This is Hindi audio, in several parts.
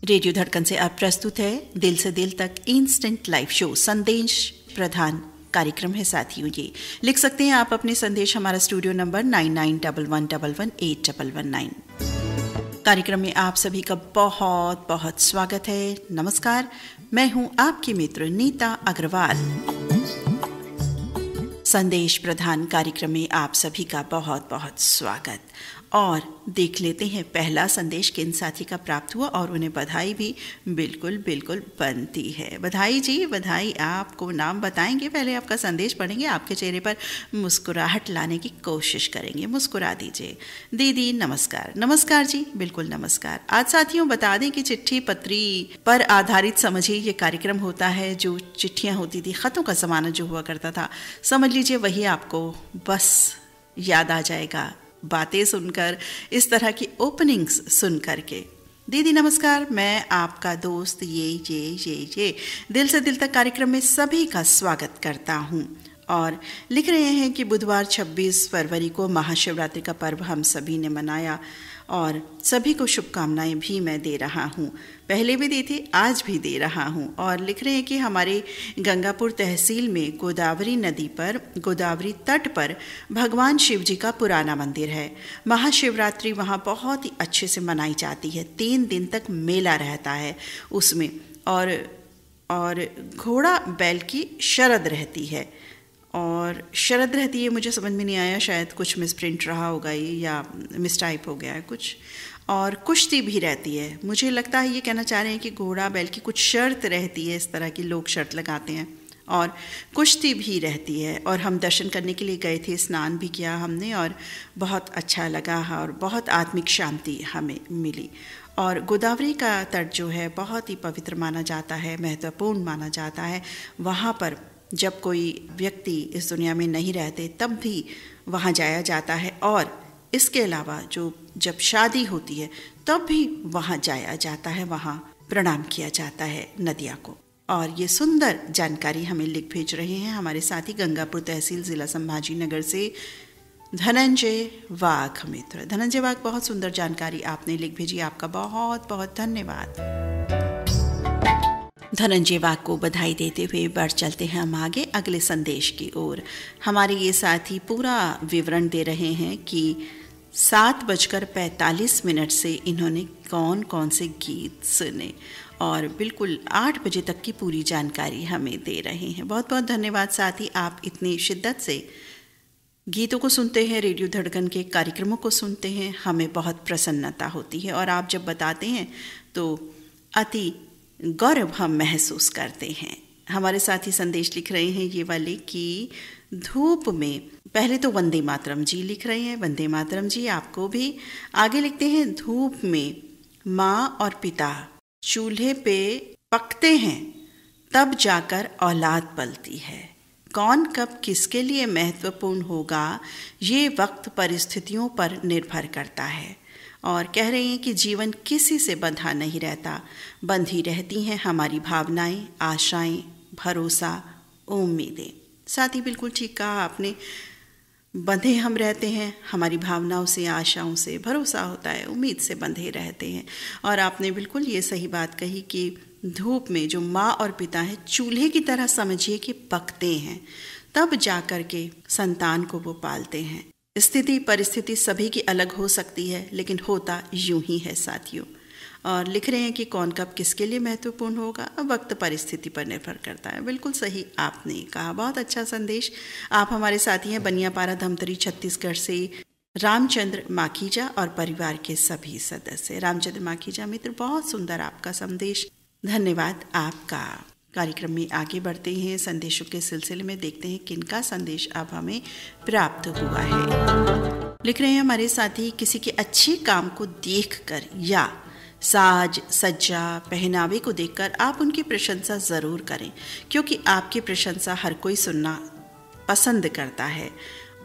रेडियो धड़कन से अब प्रस्तुत है दिल से दिल तक इंस्टेंट लाइव शो संदेश प्रधान कार्यक्रम है। साथियों, ये लिख सकते हैं आप अपने संदेश हमारा स्टूडियो नंबर 9911118119। कार्यक्रम में आप सभी का बहुत बहुत स्वागत है। नमस्कार, मैं हूं आपकी मित्र नीता अग्रवाल। संदेश प्रधान कार्यक्रम में आप सभी का बहुत बहुत स्वागत। और देख लेते हैं पहला संदेश किन साथी का प्राप्त हुआ और उन्हें बधाई भी बिल्कुल बनती है। बधाई जी, बधाई। आपको नाम बताएंगे, पहले आपका संदेश पढ़ेंगे, आपके चेहरे पर मुस्कुराहट लाने की कोशिश करेंगे। मुस्कुरा दीजिए। दीदी नमस्कार। नमस्कार जी, बिल्कुल नमस्कार। आज साथियों बता दें कि चिट्ठी पत्री पर आधारित समझिए ये कार्यक्रम होता है। जो चिट्ठियाँ होती थी, ख़तों का ज़माना जो हुआ करता था, समझ लीजिए वही आपको बस याद आ जाएगा बातें सुनकर, इस तरह की ओपनिंग्स सुन करके। दीदी नमस्कार, मैं आपका दोस्त ये दिल से दिल तक कार्यक्रम में सभी का स्वागत करता हूँ। और लिख रहे हैं कि बुधवार 26 फरवरी को महाशिवरात्रि का पर्व हम सभी ने मनाया और सभी को शुभकामनाएं भी मैं दे रहा हूँ। पहले भी दी थी, आज भी दे रहा हूँ। और लिख रहे हैं कि हमारे गंगापुर तहसील में गोदावरी नदी पर, गोदावरी तट पर भगवान शिव जी का पुराना मंदिर है। महाशिवरात्रि वहाँ बहुत ही अच्छे से मनाई जाती है। 3 दिन तक मेला रहता है उसमें, और घोड़ा बैल की शरद रहती है। और शरद रहती है, मुझे समझ में नहीं आया, शायद कुछ मिसप्रिंट रहा होगा ये, या मिसटाइप हो गया है कुछ। और कुश्ती भी रहती है। मुझे लगता है ये कहना चाह रहे हैं कि घोड़ा बैल की कुछ शर्त रहती है, इस तरह की लोग शर्त लगाते हैं। और कुश्ती भी रहती है। और हम दर्शन करने के लिए गए थे, स्नान भी किया हमने और बहुत अच्छा लगा और बहुत आत्मिक शांति हमें मिली। और गोदावरी का तट जो है बहुत ही पवित्र माना जाता है, महत्वपूर्ण माना जाता है। वहाँ पर जब कोई व्यक्ति इस दुनिया में नहीं रहते तब भी वहाँ जाया जाता है। और इसके अलावा जब शादी होती है तब भी वहाँ जाया जाता है, वहाँ प्रणाम किया जाता है नदिया को। और ये सुंदर जानकारी हमें लिख भेज रहे हैं हमारे साथी गंगापुर तहसील जिला संभाजी नगर से धनंजय वाघ मित्र। धनंजय वाघ, बहुत सुंदर जानकारी आपने लिख भेजी, आपका बहुत बहुत धन्यवाद। धनंजय वाघ को बधाई देते हुए बढ़ चलते हैं हम आगे अगले संदेश की ओर। हमारे ये साथी पूरा विवरण दे रहे हैं कि 7:45 से इन्होंने कौन कौन से गीत सुने और बिल्कुल 8 बजे तक की पूरी जानकारी हमें दे रहे हैं। बहुत बहुत धन्यवाद साथी, आप इतनी शिद्दत से गीतों को सुनते हैं, रेडियो धड़कन के कार्यक्रमों को सुनते हैं, हमें बहुत प्रसन्नता होती है। और आप जब बताते हैं तो अति गौरव हम महसूस करते हैं। हमारे साथी संदेश लिख रहे हैं ये वाले कि धूप में, पहले तो वंदे मातरम जी लिख रहे हैं, वंदे मातरम जी आपको भी। आगे लिखते हैं धूप में माँ और पिता चूल्हे पे पकते हैं, तब जाकर औलाद पलती है। कौन कब किसके लिए महत्वपूर्ण होगा ये वक्त परिस्थितियों पर निर्भर करता है। और कह रहे हैं कि जीवन किसी से बंधा नहीं रहता, बंधी रहती हैं हमारी भावनाएं, आशाएं, भरोसा, उम्मीदें। साथ ही बिल्कुल ठीक कहा आपने, बंधे हम रहते हैं हमारी भावनाओं से, आशाओं से, भरोसा होता है, उम्मीद से बंधे रहते हैं। और आपने बिल्कुल ये सही बात कही कि धूप में जो माँ और पिता है चूल्हे की तरह समझिए कि पकते हैं, तब जाकर के संतान को वो पालते हैं। स्थिति परिस्थिति सभी की अलग हो सकती है, लेकिन होता यूं ही है साथियों। और लिख रहे हैं कि कौन कब किसके लिए महत्वपूर्ण होगा, वक्त परिस्थिति पर निर्भर करता है। बिल्कुल सही आपने कहा, बहुत अच्छा संदेश। आप हमारे साथी हैं बनियापारा धमतरी छत्तीसगढ़ से रामचंद्र माखीजा और परिवार के सभी सदस्य। रामचंद्र माखीजा मित्र, बहुत सुंदर आपका संदेश, धन्यवाद आपका। कार्यक्रम में आगे बढ़ते हैं, संदेशों के सिलसिले में देखते हैं किनका संदेश अब हमें प्राप्त हुआ है। लिख रहे हैं हमारे साथी, किसी के अच्छे काम को देखकर या साज सज्जा पहनावे को देखकर आप उनकी प्रशंसा ज़रूर करें, क्योंकि आपकी प्रशंसा हर कोई सुनना पसंद करता है।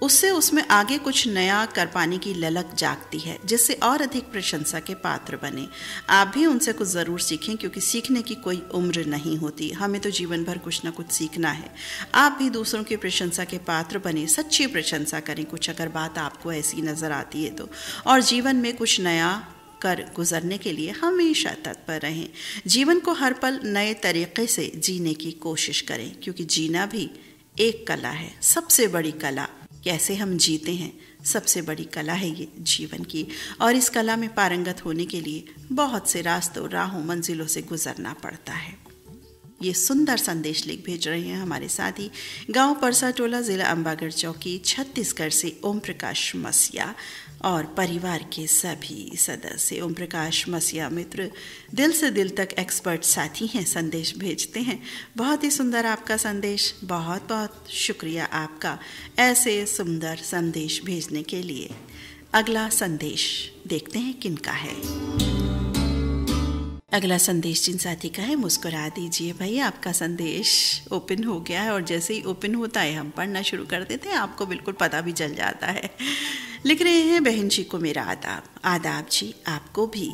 उससे उसमें आगे कुछ नया कर पाने की ललक जागती है, जिससे और अधिक प्रशंसा के पात्र बने। आप भी उनसे कुछ ज़रूर सीखें, क्योंकि सीखने की कोई उम्र नहीं होती। हमें तो जीवन भर कुछ ना कुछ सीखना है। आप भी दूसरों की प्रशंसा के पात्र बने, सच्ची प्रशंसा करें कुछ, अगर बात आपको ऐसी नज़र आती है तो। और जीवन में कुछ नया कर गुजरने के लिए हमेशा तत्पर रहें। जीवन को हर पल नए तरीके से जीने की कोशिश करें, क्योंकि जीना भी एक कला है। सबसे बड़ी कला कैसे हम जीते हैं, सबसे बड़ी कला है ये जीवन की। और इस कला में पारंगत होने के लिए बहुत से रास्तों, राहों, मंजिलों से गुजरना पड़ता है। ये सुंदर संदेश लिख भेज रहे हैं हमारे साथी गांव परसा टोला, जिला अंबागढ़ चौकी, छत्तीसगढ़ से ओम प्रकाश मसिया और परिवार के सभी सदस्य। ओम प्रकाश मसिया मित्र दिल से दिल तक एक्सपर्ट साथी हैं, संदेश भेजते हैं। बहुत ही सुंदर आपका संदेश, बहुत बहुत शुक्रिया आपका ऐसे सुंदर संदेश भेजने के लिए। अगला संदेश देखते हैं किनका है। अगला संदेश जिन साथी का है, मुस्कुरा दीजिए भाई, आपका संदेश ओपन हो गया है और जैसे ही ओपन होता है हम पढ़ना शुरू कर देते हैं, आपको बिल्कुल पता भी चल जाता है। लिख रहे हैं, बहन जी को मेरा आदाब। आदाब जी आपको भी।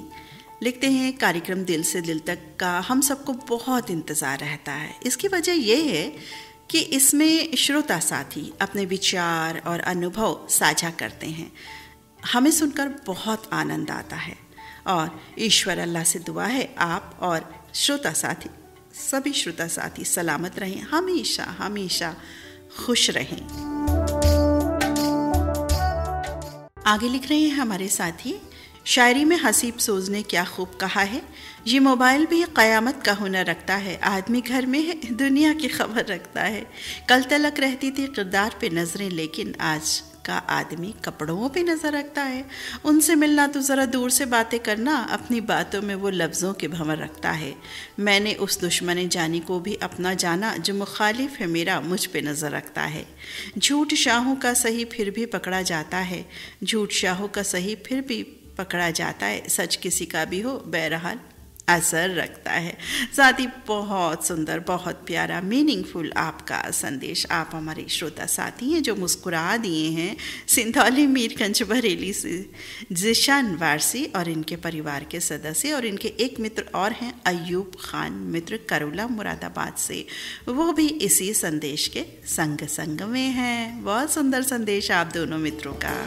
लिखते हैं, कार्यक्रम दिल से दिल तक का हम सबको बहुत इंतज़ार रहता है। इसकी वजह यह है कि इसमें श्रोता साथी अपने विचार और अनुभव साझा करते हैं। हमें सुनकर बहुत आनंद आता है और ईश्वर अल्लाह से दुआ है आप और श्रोता साथी, सभी श्रोता साथी सलामत रहें, हमेशा हमेशा खुश रहें। आगे लिख रहे हैं हमारे साथी, शायरी में हसीब सोज ने क्या खूब कहा है, ये मोबाइल भी क़यामत का हुनर रखता है, आदमी घर में है दुनिया की खबर रखता है। कल तलक रहती थी किरदार पे नजरें, लेकिन आज का आदमी कपड़ों पे नजर रखता है। उनसे मिलना तो ज़रा दूर से बातें करना, अपनी बातों में वो लफ्ज़ों के भंवर रखता है। मैंने उस दुश्मन जानी को भी अपना जाना, जो मुखालिफ है मेरा मुझ पे नज़र रखता है। झूठ शाहों का सही फिर भी पकड़ा जाता है, झूठ शाहों का सही फिर भी पकड़ा जाता है, सच किसी का भी हो बहरहाल असर रखता है। साथ ही बहुत सुंदर, बहुत प्यारा, मीनिंगफुल आपका संदेश। आप हमारे श्रोता साथी हैं जो मुस्कुरा दिए हैं। सिंधौली, मीरगंज, बरेली से जिशान वारसी और इनके परिवार के सदस्य, और इनके एक मित्र और हैं अयूब खान मित्र करोला मुरादाबाद से, वो भी इसी संदेश के संग में हैं। बहुत सुंदर संदेश आप दोनों मित्रों का।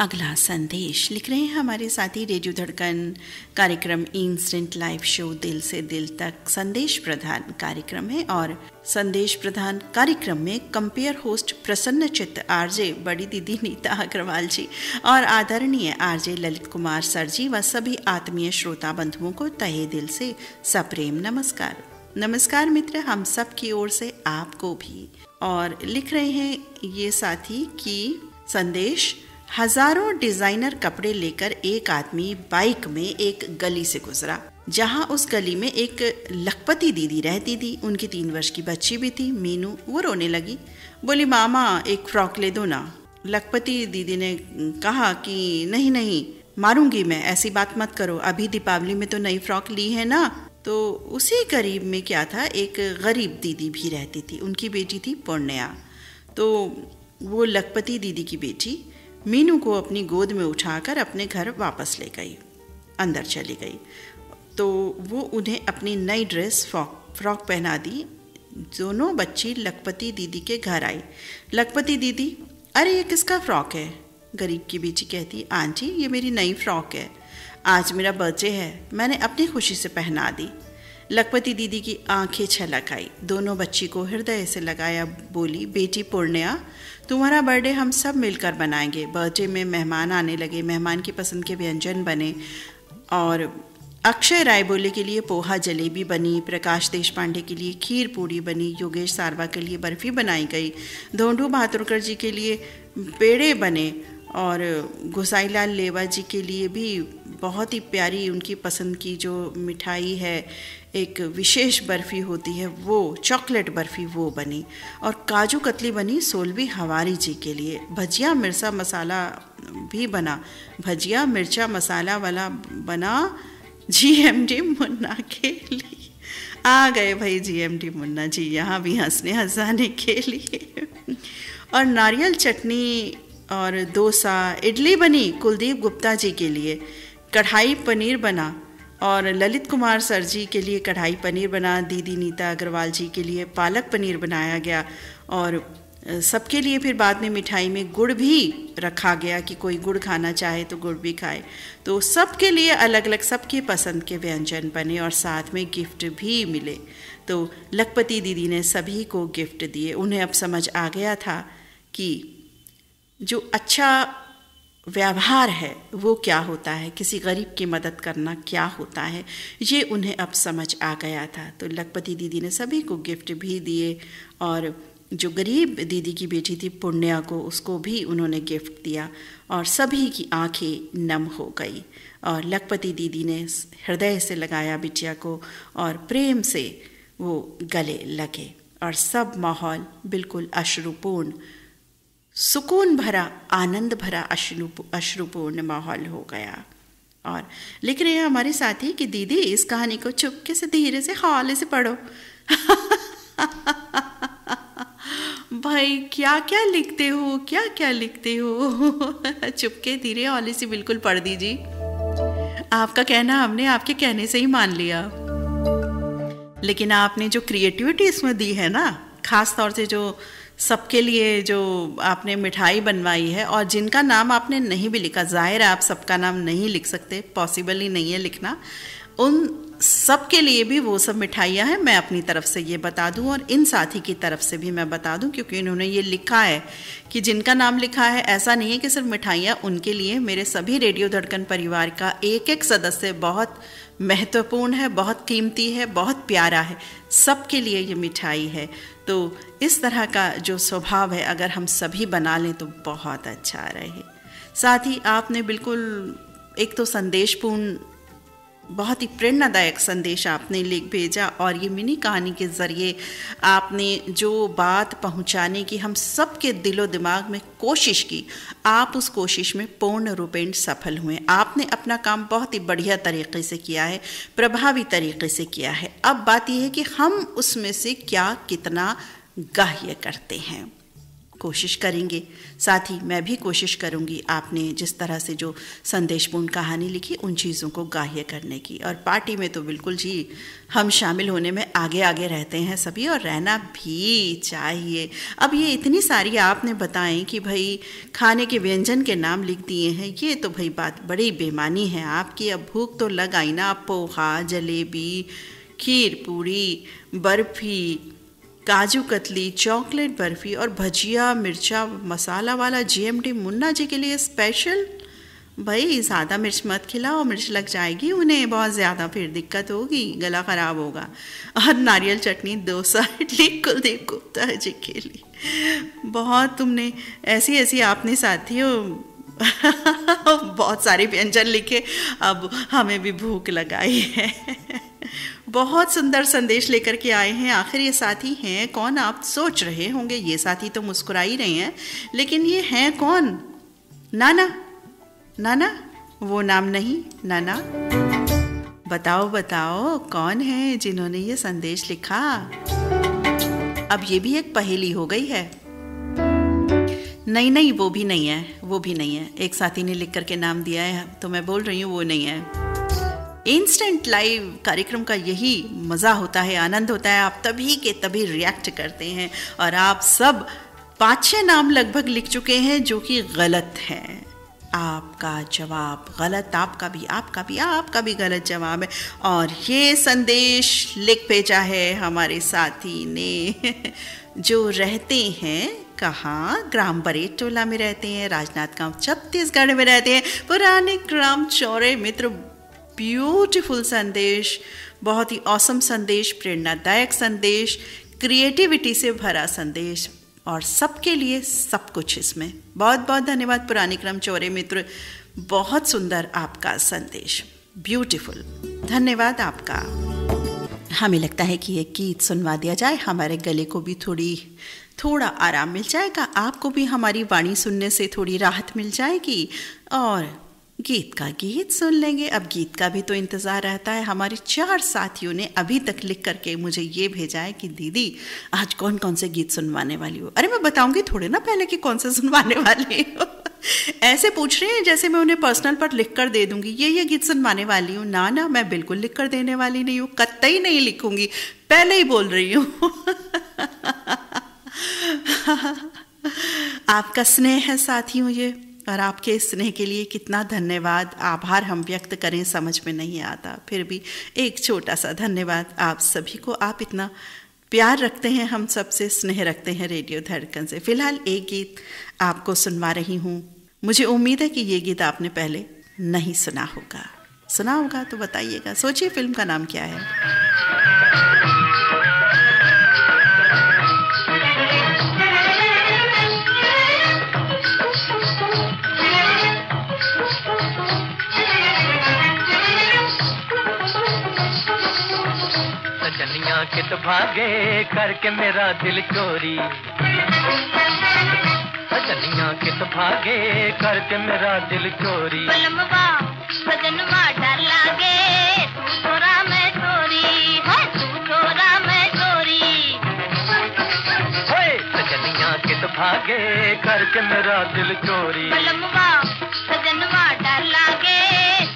अगला संदेश लिख रहे हैं हमारे साथी, रेडियो धड़कन कार्यक्रम इंस्टेंट लाइव शो दिल से दिल तक संदेश प्रधान कार्यक्रम है, और संदेश प्रधान कार्यक्रम में कंपेयर होस्ट प्रसन्न चित्त आरजे बड़ी दीदी नीता अग्रवाल जी और आदरणीय आरजे ललित कुमार सर जी व सभी आत्मीय श्रोता बंधुओं को तहे दिल से सप्रेम नमस्कार। नमस्कार मित्र, हम सब की ओर से आपको भी। और लिख रहे हैं ये साथी कि संदेश, हजारों डिजाइनर कपड़े लेकर एक आदमी बाइक में एक गली से गुजरा, जहां उस गली में एक लखपति दीदी रहती थी। उनकी 3 वर्ष की बच्ची भी थी, मीनू। वो रोने लगी, बोली मामा एक फ्रॉक ले दो ना। लखपति दीदी ने कहा कि नहीं नहीं मारूंगी मैं, ऐसी बात मत करो, अभी दीपावली में तो नई फ्रॉक ली है ना। तो उसी करीब में क्या था, एक गरीब दीदी भी रहती थी, उनकी बेटी थी पुण्या। तो वो लखपति दीदी की बेटी मीनू को अपनी गोद में उठाकर अपने घर वापस ले गई, अंदर चली गई। तो वो उन्हें अपनी नई ड्रेस फ्रॉक पहना दी। दोनों बच्ची लखपति दीदी के घर आई। लखपति दीदी, अरे ये किसका फ्रॉक है? गरीब की बेटी कहती, आंटी ये मेरी नई फ्रॉक है, आज मेरा बर्थडे है, मैंने अपनी खुशी से पहना दी। लखपति दीदी की आंखें छलक आई, दोनों बच्ची को हृदय से लगाया, बोली बेटी पुण्या, तुम्हारा बर्थडे हम सब मिलकर बनाएंगे। बर्थडे में मेहमान आने लगे, मेहमान की पसंद के व्यंजन बने और अक्षय रायबोले के लिए पोहा जलेबी बनी, प्रकाश देशपांडे के लिए खीर पूड़ी बनी, योगेश सारवा के लिए बर्फ़ी बनाई गई, धोंडू बहादुरकर जी के लिए पेड़े बने और गोसाईलाल लेवा जी के लिए भी बहुत ही प्यारी उनकी पसंद की जो मिठाई है, एक विशेष बर्फ़ी होती है, वो चॉकलेट बर्फ़ी वो बनी, और काजू कतली बनी सोलवी हवारी जी के लिए। भजिया मिर्चा मसाला भी बना, भजिया मिर्चा मसाला वाला बना GMD मुन्ना के लिए। आ गए भाई GMD मुन्ना जी यहाँ भी हंसने हंसाने के लिए। और नारियल चटनी और डोसा इडली बनी कुलदीप गुप्ता जी के लिए, कढ़ाई पनीर बना और ललित कुमार सर जी के लिए कढ़ाई पनीर बना, दीदी नीता अग्रवाल जी के लिए पालक पनीर बनाया गया और सबके लिए फिर बाद में मिठाई में गुड़ भी रखा गया कि कोई गुड़ खाना चाहे तो गुड़ भी खाए। तो सबके लिए अलग अलग सबके पसंद के व्यंजन बने और साथ में गिफ्ट भी मिले। तो लखपति दीदी ने सभी को गिफ्ट दिए। उन्हें अब समझ आ गया था कि जो अच्छा व्यवहार है वो क्या होता है, किसी गरीब की मदद करना क्या होता है, ये उन्हें अब समझ आ गया था। तो लखपति दीदी ने सभी को गिफ्ट भी दिए और जो गरीब दीदी की बेटी थी पुण्या को, उसको भी उन्होंने गिफ्ट दिया और सभी की आंखें नम हो गई। और लखपति दीदी ने हृदय से लगाया बिटिया को और प्रेम से वो गले लगे और सब माहौल बिल्कुल अश्रुपूर्ण, सुकून भरा, आनंद भरा अश्रुपूर्ण माहौल हो गया। और लिख रहे हैं हमारे साथी कि दीदी इस कहानी को चुपके से धीरे से हौले से पढ़ो। भाई क्या क्या लिखते हो, क्या क्या लिखते हो। चुपके धीरे हौले से बिल्कुल पढ़ दीजिए। आपका कहना हमने आपके कहने से ही मान लिया, लेकिन आपने जो क्रिएटिविटी इसमें दी है ना, खास तौर से जो सबके लिए जो आपने मिठाई बनवाई है और जिनका नाम आपने नहीं भी लिखा, जाहिर है आप सबका नाम नहीं लिख सकते, पॉसिबल ही नहीं है लिखना, उन सब के लिए भी वो सब मिठाइयाँ हैं। मैं अपनी तरफ से ये बता दूं और इन साथी की तरफ से भी मैं बता दूं, क्योंकि इन्होंने ये लिखा है कि जिनका नाम लिखा है, ऐसा नहीं है कि सिर्फ मिठाइयाँ उनके लिए। मेरे सभी रेडियो धड़कन परिवार का एक एक सदस्य बहुत महत्वपूर्ण है, बहुत कीमती है, बहुत प्यारा है, सबके लिए ये मिठाई है। तो इस तरह का जो स्वभाव है अगर हम सभी बना लें तो बहुत अच्छा रहे। साथ ही आपने बिल्कुल एक तो संदेशपूर्ण, बहुत ही प्रेरणादायक संदेश आपने लिख भेजा और ये मिनी कहानी के ज़रिए आपने जो बात पहुंचाने की हम सब के दिलो दिमाग में कोशिश की, आप उस कोशिश में पूर्ण रूपेण सफल हुए। आपने अपना काम बहुत ही बढ़िया तरीके से किया है, प्रभावी तरीके से किया है। अब बात यह है कि हम उसमें से क्या कितना ग्राह्य करते हैं, कोशिश करेंगे। साथ ही मैं भी कोशिश करूंगी आपने जिस तरह से जो संदेशपूर्ण कहानी लिखी उन चीज़ों को ग्राह्य करने की। और पार्टी में तो बिल्कुल जी हम शामिल होने में आगे आगे रहते हैं सभी, और रहना भी चाहिए। अब ये इतनी सारी आपने बताएं कि भाई खाने के व्यंजन के नाम लिख दिए हैं, ये तो भाई बात बड़ी बेमानी है आपकी। अब भूख तो लग आई ना। पोहा, जलेबी, खीर पूरी, बर्फ़ी, काजू कतली, चॉकलेट बर्फ़ी और भजिया मिर्चा मसाला वाला GMT मुन्ना जी के लिए स्पेशल। भाई ज़्यादा मिर्च मत खिलाओ, मिर्च लग जाएगी उन्हें बहुत ज़्यादा, फिर दिक्कत होगी, गला ख़राब होगा। और नारियल चटनी, डोसा, इडली, कुलदीप गुप्ता जी के लिए बहुत तुमने ऐसी ऐसी आपने साथियों बहुत सारे व्यंजन लिखे, अब हमें भी भूख लगाई है। बहुत सुंदर संदेश लेकर के आए हैं। आखिर ये साथी हैं कौन, आप सोच रहे होंगे। ये साथी तो मुस्कुरा ही रहे हैं, लेकिन ये हैं कौन? नाना, नाना वो नाम नहीं, नाना बताओ बताओ कौन है जिन्होंने ये संदेश लिखा। अब ये भी एक पहेली हो गई है। नहीं नहीं, वो भी नहीं है, वो भी नहीं है। एक साथी ने लिख करके नाम दिया है तो मैं बोल रही हूँ वो नहीं है। इंस्टेंट लाइव कार्यक्रम का यही मज़ा होता है, आनंद होता है। आप तभी के तभी रिएक्ट करते हैं और आप सब 5-6 नाम लगभग लिख चुके हैं जो कि गलत हैं। आपका जवाब गलत, आपका भी गलत जवाब है। और ये संदेश लिख भेजा है हमारे साथी ने जो रहते हैं कहाँ, ग्राम बरेटोला में रहते हैं, राजनांदगांव छत्तीसगढ़ में रहते हैं। पुराने ग्राम चौरे मित्र, ब्यूटीफुल संदेश, बहुत ही ऑसम संदेश, प्रेरणादायक संदेश, क्रिएटिविटी से भरा संदेश और सबके लिए सब कुछ इसमें। बहुत बहुत धन्यवाद पुराने क्रम चौरे मित्र, बहुत सुंदर आपका संदेश, ब्यूटीफुल, धन्यवाद आपका। हमें लगता है कि ये गीत सुनवा दिया जाए, हमारे गले को भी थोड़ा आराम मिल जाएगा, आपको भी हमारी वाणी सुनने से थोड़ी राहत मिल जाएगी और गीत का गीत सुन लेंगे। अब गीत का भी तो इंतज़ार रहता है। हमारे 4 साथियों ने अभी तक लिख करके मुझे ये भेजा है कि दीदी आज कौन कौन से गीत सुनवाने वाली हो। अरे मैं बताऊंगी थोड़े ना पहले कि कौन से सुनवाने वाली हो। ऐसे पूछ रहे हैं जैसे मैं उन्हें पर्सनल पर लिख कर दे दूंगी ये गीत सुनवाने वाली हूँ। ना ना, मैं बिल्कुल लिख कर देने वाली नहीं हूँ, कतई नहीं लिखूंगी, पहले ही बोल रही हूँ। आपका स्नेह है साथियों ये, और आपके स्नेह के लिए कितना धन्यवाद, आभार हम व्यक्त करें समझ में नहीं आता, फिर भी एक छोटा सा धन्यवाद आप सभी को। आप इतना प्यार रखते हैं, हम सबसे स्नेह रखते हैं रेडियो धड़कन से। फिलहाल एक गीत आपको सुनवा रही हूँ। मुझे उम्मीद है कि ये गीत आपने पहले नहीं सुना होगा। सुना होगा तो बताइएगा। सोचिए फिल्म का नाम क्या है। सजनिया कित भागे करके मेरा दिल चोरी, सजनिया कित भागे करके मेरा दिल चोरी। बलमवा सजनवा डर लागे, तू छोरा मैं चोरी, है तू छोरा मैं चोरी। होए सजनिया कित भागे करके मेरा दिल चोरी। बलमवा सजनवा डर लागे,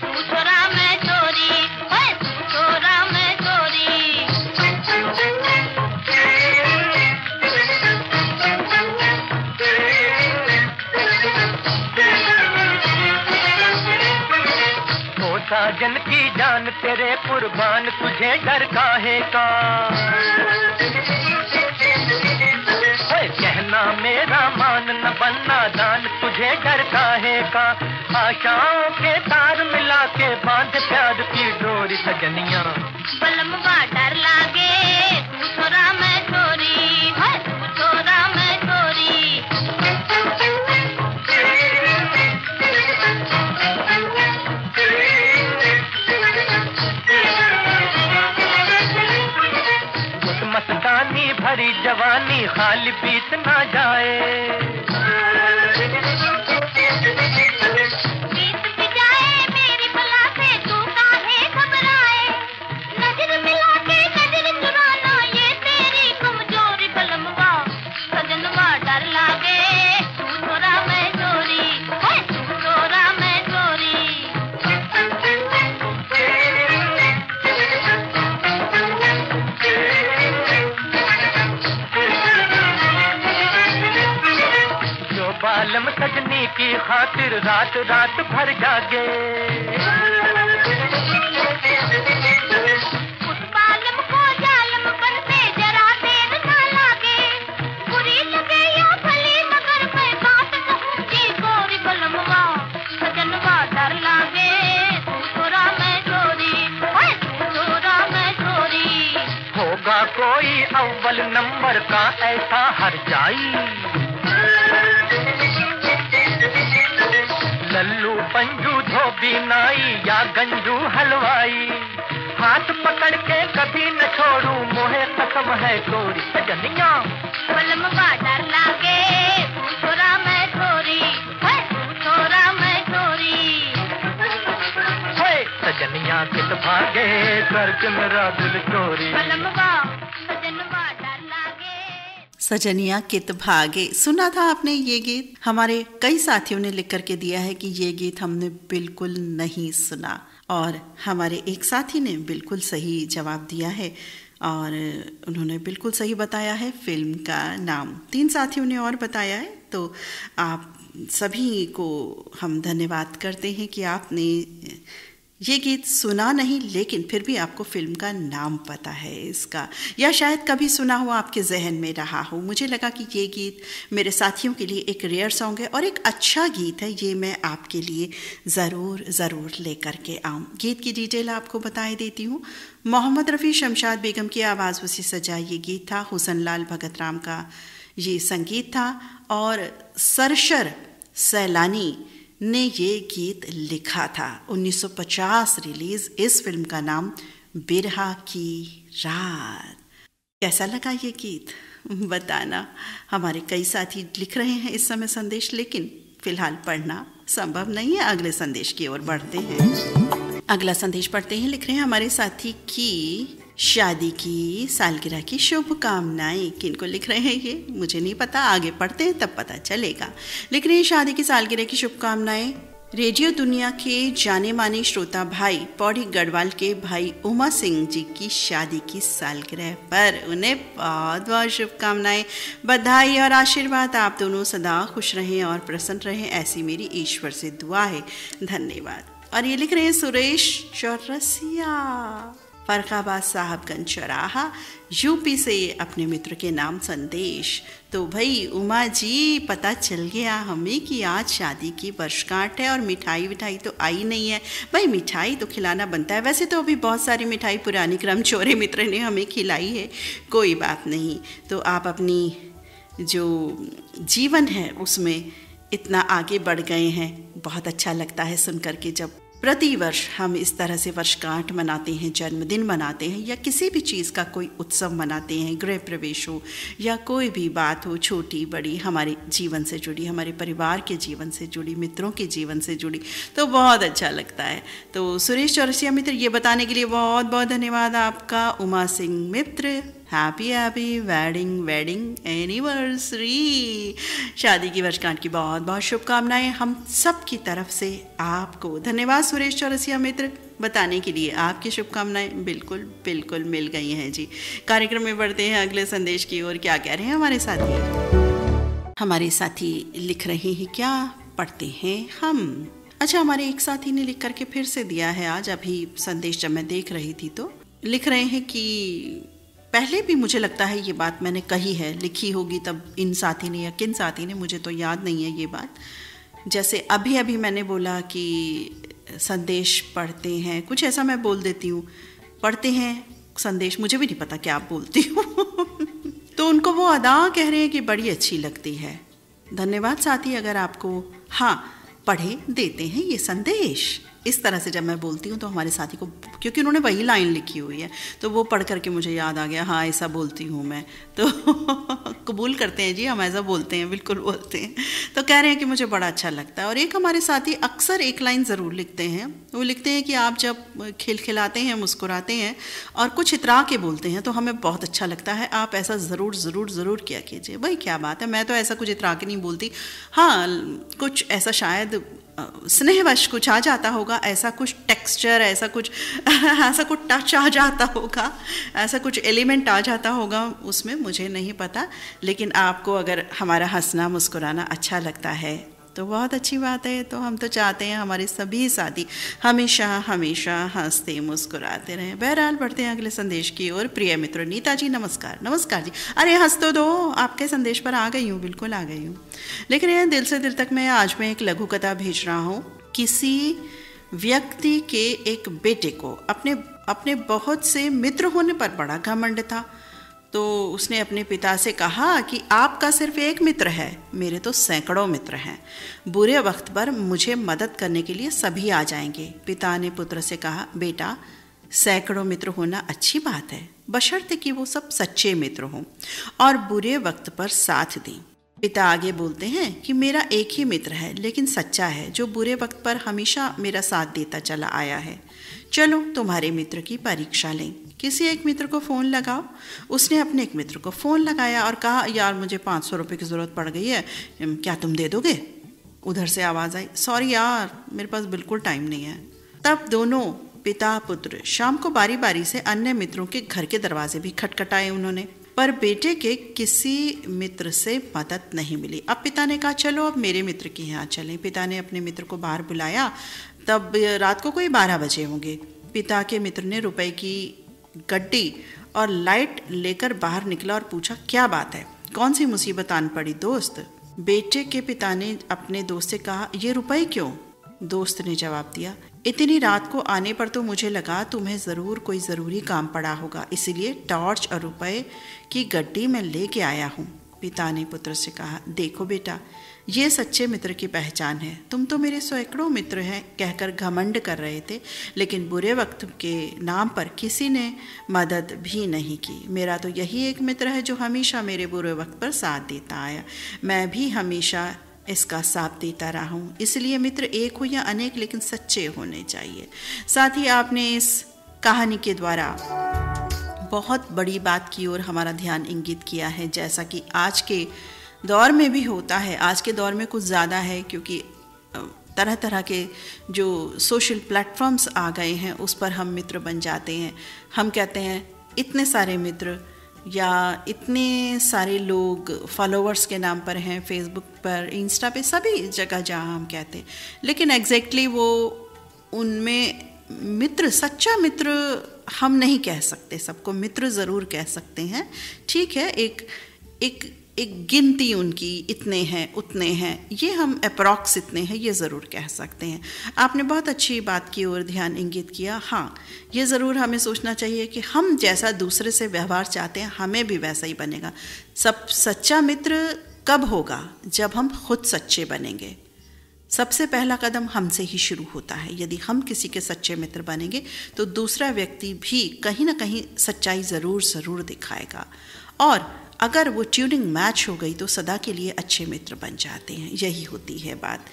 तू छोरा मैं चोरी, है तू छोरा मैं चोरी। साजन की जान तेरे कुर्बान, तुझे डर काहे का। कहना मेरा मान न बनना दान, तुझे डर काहे का। आशाओं के तार मिला के बांध प्यार की डोरी। सजनिया बलमवा डर लागे, तू छोरा मैं चोरी, है तू छोरा मैं चोरी। मस्तानी भरी जवानी खाली बीत ना जाए, बीत भी जाए मेरी बला से तू काहे घबराए। नजर मिला के नजर चुराना ये तेरी कमजोरी। बलमवा सजनवा डर लागे, तू छोरा मैं चोरी, है तू छोरा मैं चोरी। बालम सजनी की खातिर रात रात भर जागे। उस बालम को जालम बनते जरा देर ना लागे। बुरी लगे या भली मगर मैं बात कहूँगी गोरी। बलमवा सजनवा डर लागे, तू छोरा मैं चोरी, है तू छोरा मैं चोरी। होगा कोई अव्वल नंबर का ऐसा हर जाई, लल्लू पंजू धोबी नाई या गंजू हलवाई। हाथ पकड़ के कभी न छोड़ू, मोहे कसम है तोरी। सजनिया बलमवा डर लागे, तू छोरा मैं चोरी, है तू छोरा मैं चोरी। होए सजनिया कित भागे करके मेरा दिल चोरी। बलमवा सजनवा डर लागे। सजनिया कित भागे, सुना था आपने ये गीत? हमारे कई साथियों ने लिख करके दिया है कि ये गीत हमने बिल्कुल नहीं सुना, और हमारे एक साथी ने बिल्कुल सही जवाब दिया है, और उन्होंने बिल्कुल सही बताया है फिल्म का नाम। 3 साथियों ने और बताया है, तो आप सभी को हम धन्यवाद करते हैं कि आपने ये गीत सुना नहीं, लेकिन फिर भी आपको फिल्म का नाम पता है इसका, या शायद कभी सुना हो, आपके जहन में रहा हो। मुझे लगा कि ये गीत मेरे साथियों के लिए एक रेयर सॉन्ग है और एक अच्छा गीत है, ये मैं आपके लिए ज़रूर लेकर के आऊँ। गीत की डिटेल आपको बता देती हूँ। मोहम्मद रफ़ी शमशाद बेगम की आवाज़ से सजा ये गीत था, हुसन लाल भगत राम का ये संगीत था, और सरशर सैलानी ने ये गीत लिखा था। 1950 रिलीज इस फिल्म का नाम बिरहा की रात। कैसा लगा ये गीत बताना। हमारे कई साथी लिख रहे हैं इस समय संदेश, लेकिन फिलहाल पढ़ना संभव नहीं है। अगले संदेश की ओर बढ़ते हैं। अगला संदेश पढ़ते हैं। लिख रहे हैं हमारे साथी की शादी की सालगिरह की शुभकामनाएं। किनको लिख रहे हैं ये मुझे नहीं पता, आगे पढ़ते हैं तब पता चलेगा। लिख रहे हैं शादी की सालगिरह की शुभकामनाएं रेडियो दुनिया के जाने माने श्रोता भाई पौड़ी गढ़वाल के भाई उमा सिंह जी की शादी की सालगिरह पर उन्हें बहुत बहुत शुभकामनाएं, बधाई और आशीर्वाद। आप दोनों सदा खुश रहें और प्रसन्न रहें, ऐसी मेरी ईश्वर से दुआ है। धन्यवाद। और ये लिख रहे हैं सुरेश चौरसिया, फरखाबाद साहबगंज चौराहा, यूपी से अपने मित्र के नाम संदेश। तो भाई उमा जी, पता चल गया हमें कि आज शादी की वर्षगांठ है और मिठाई तो आई नहीं है। भाई मिठाई तो खिलाना बनता है, वैसे तो अभी बहुत सारी मिठाई पुरानी क्रम चोरे मित्र ने हमें खिलाई है, कोई बात नहीं। तो आप अपनी जो जीवन है उसमें इतना आगे बढ़ गए हैं, बहुत अच्छा लगता है सुनकर के। जब प्रतिवर्ष हम इस तरह से वर्षगांठ मनाते हैं, जन्मदिन मनाते हैं या किसी भी चीज़ का कोई उत्सव मनाते हैं, गृह प्रवेश हो या कोई भी बात हो, छोटी बड़ी, हमारे जीवन से जुड़ी, हमारे परिवार के जीवन से जुड़ी, मित्रों के जीवन से जुड़ी, तो बहुत अच्छा लगता है। तो सुरेश चौरसिया मित्र, ये बताने के लिए बहुत बहुत धन्यवाद आपका। उमा सिंह मित्र, हैप्पी हैप्पी वेडिंग एनिवर्सरी, शादी की वर्षगांठ की बहुत बहुत शुभकामनाएं हम सब की तरफ से आपको। धन्यवाद सुरेश चौरसिया मित्र, बताने के लिए। आपकी शुभकामनाएं बिल्कुल बिल्कुल मिल गई हैं जी। कार्यक्रम में बढ़ते हैं अगले संदेश की ओर। क्या कह रहे हैं हमारे साथी? हमारे साथी लिख रहे हैं, क्या पढ़ते हैं हम। अच्छा, हमारे एक साथी ने लिख करके फिर से दिया है आज, अभी संदेश जब मैं देख रही थी तो लिख रहे हैं कि पहले भी मुझे लगता है ये बात मैंने कही है, लिखी होगी तब इन साथी ने या किन साथी ने, मुझे तो याद नहीं है ये बात। जैसे अभी मैंने बोला कि संदेश पढ़ते हैं, कुछ ऐसा मैं बोल देती हूँ, पढ़ते हैं संदेश, मुझे भी नहीं पता क्या आप बोलती हूँ तो उनको वो अदा कह रहे हैं कि बड़ी अच्छी लगती है। धन्यवाद साथी, अगर आपको हाँ पढ़े देते हैं ये संदेश। इस तरह से जब मैं बोलती हूँ तो हमारे साथी को, क्योंकि उन्होंने वही लाइन लिखी हुई है, तो वो पढ़ करके मुझे याद आ गया, हाँ ऐसा बोलती हूँ मैं, तो कबूल करते हैं जी, हम ऐसा बोलते हैं, बिल्कुल बोलते हैं। तो कह रहे हैं कि मुझे बड़ा अच्छा लगता है। और एक हमारे साथी अक्सर एक लाइन ज़रूर लिखते हैं, वो लिखते हैं कि आप जब खिलखिलाते हैं, मुस्कुराते हैं और कुछ इतरा के बोलते हैं तो हमें बहुत अच्छा लगता है। आप ऐसा ज़रूर किया कीजिए। भाई क्या बात है, मैं तो ऐसा कुछ इतरा के नहीं बोलती, हाँ कुछ ऐसा शायद स्नेहवश कुछ आ जाता होगा, ऐसा कुछ टेक्सचर, ऐसा कुछ टच आ जाता होगा, ऐसा कुछ एलिमेंट आ जाता होगा उसमें, मुझे नहीं पता। लेकिन आपको अगर हमारा हंसना मुस्कुराना अच्छा लगता है तो बहुत अच्छी बात है। तो हम तो चाहते हैं हमारे सभी साथी हमेशा हंसते मुस्कुराते रहें। बहरहाल बढ़ते हैं अगले संदेश की ओर। प्रिय मित्रों, नीता जी नमस्कार जी। अरे हंस तो दो, आपके संदेश पर आ गई हूँ, बिल्कुल आ गई हूँ। लिख रहे हैं, दिल से दिल तक मैं आज मैं एक लघु कथा भेज रहा हूँ। किसी व्यक्ति के एक बेटे को अपने बहुत से मित्र होने पर बड़ा घमंड था। तो उसने अपने पिता से कहा कि आपका सिर्फ एक मित्र है, मेरे तो सैकड़ों मित्र हैं। बुरे वक्त पर मुझे मदद करने के लिए सभी आ जाएंगे। पिता ने पुत्र से कहा, बेटा सैकड़ों मित्र होना अच्छी बात है, बशर्ते कि वो सब सच्चे मित्र हों और बुरे वक्त पर साथ दें। पिता आगे बोलते हैं कि मेरा एक ही मित्र है, लेकिन सच्चा है, जो बुरे वक्त पर हमेशा मेरा साथ देता चला आया है। चलो तुम्हारे मित्र की परीक्षा लें। किसी एक मित्र को फ़ोन लगाओ। उसने अपने एक मित्र को फ़ोन लगाया और कहा, यार मुझे 500 रुपये की ज़रूरत पड़ गई है, क्या तुम दे दोगे? उधर से आवाज़ आई, सॉरी यार मेरे पास बिल्कुल टाइम नहीं है। तब दोनों पिता पुत्र शाम को बारी बारी से अन्य मित्रों के घर के दरवाजे भी खटखटाए उन्होंने, पर बेटे के किसी मित्र से मदद नहीं मिली। अब पिता ने कहा, चलो अब मेरे मित्र के यहाँ चलें। पिता ने अपने मित्र को बाहर बुलाया। तब रात को कोई 12 बजे होंगे। पिता के मित्र ने रुपए की गड्डी और लाइट लेकर बाहर निकला और पूछा, क्या बात है, कौन सी मुसीबत आन पड़ी दोस्त? बेटे के पिता ने अपने दोस्त से कहा, ये रुपए क्यों? दोस्त ने जवाब दिया, इतनी रात को आने पर तो मुझे लगा तुम्हें ज़रूर कोई ज़रूरी काम पड़ा होगा, इसलिए टॉर्च और रुपए की गड्डी मैं लेके आया हूँ। पिता ने पुत्र से कहा, देखो बेटा, ये सच्चे मित्र की पहचान है। तुम तो मेरे सैकड़ों मित्र हैं कहकर घमंड कर रहे थे, लेकिन बुरे वक्त के नाम पर किसी ने मदद भी नहीं की। मेरा तो यही एक मित्र है जो हमेशा मेरे बुरे वक्त पर साथ देता आया। मैं भी हमेशा इसका साथ देता रहा हूँ। इसलिए मित्र एक हो या अनेक, लेकिन सच्चे होने चाहिए। साथ ही आपने इस कहानी के द्वारा बहुत बड़ी बात की ओर हमारा ध्यान इंगित किया है, जैसा कि आज के दौर में भी होता है। आज के दौर में कुछ ज़्यादा है, क्योंकि तरह तरह के जो सोशल प्लेटफॉर्म्स आ गए हैं उस पर हम मित्र बन जाते हैं। हम कहते हैं इतने सारे मित्र या इतने सारे लोग फॉलोअर्स के नाम पर हैं, फेसबुक पर, इंस्टा पे, सभी जगह जहाँ हम कहते हैं, लेकिन एग्जैक्टली वो उनमें मित्र, सच्चा मित्र हम नहीं कह सकते। सबको मित्र ज़रूर कह सकते हैं, ठीक है, एक गिनती उनकी इतने हैं उतने हैं, ये हम अप्रॉक्स इतने हैं ये ज़रूर कह सकते हैं। आपने बहुत अच्छी बात की ओर ध्यान इंगित किया। हाँ, ये ज़रूर हमें सोचना चाहिए कि हम जैसा दूसरे से व्यवहार चाहते हैं हमें भी वैसा ही बनेगा। सब सच्चा मित्र कब होगा? जब हम खुद सच्चे बनेंगे। सबसे पहला कदम हमसे ही शुरू होता है। यदि हम किसी के सच्चे मित्र बनेंगे तो दूसरा व्यक्ति भी कहीं ना कहीं सच्चाई ज़रूर दिखाएगा, और अगर वो ट्यूनिंग मैच हो गई तो सदा के लिए अच्छे मित्र बन जाते हैं। यही होती है बात।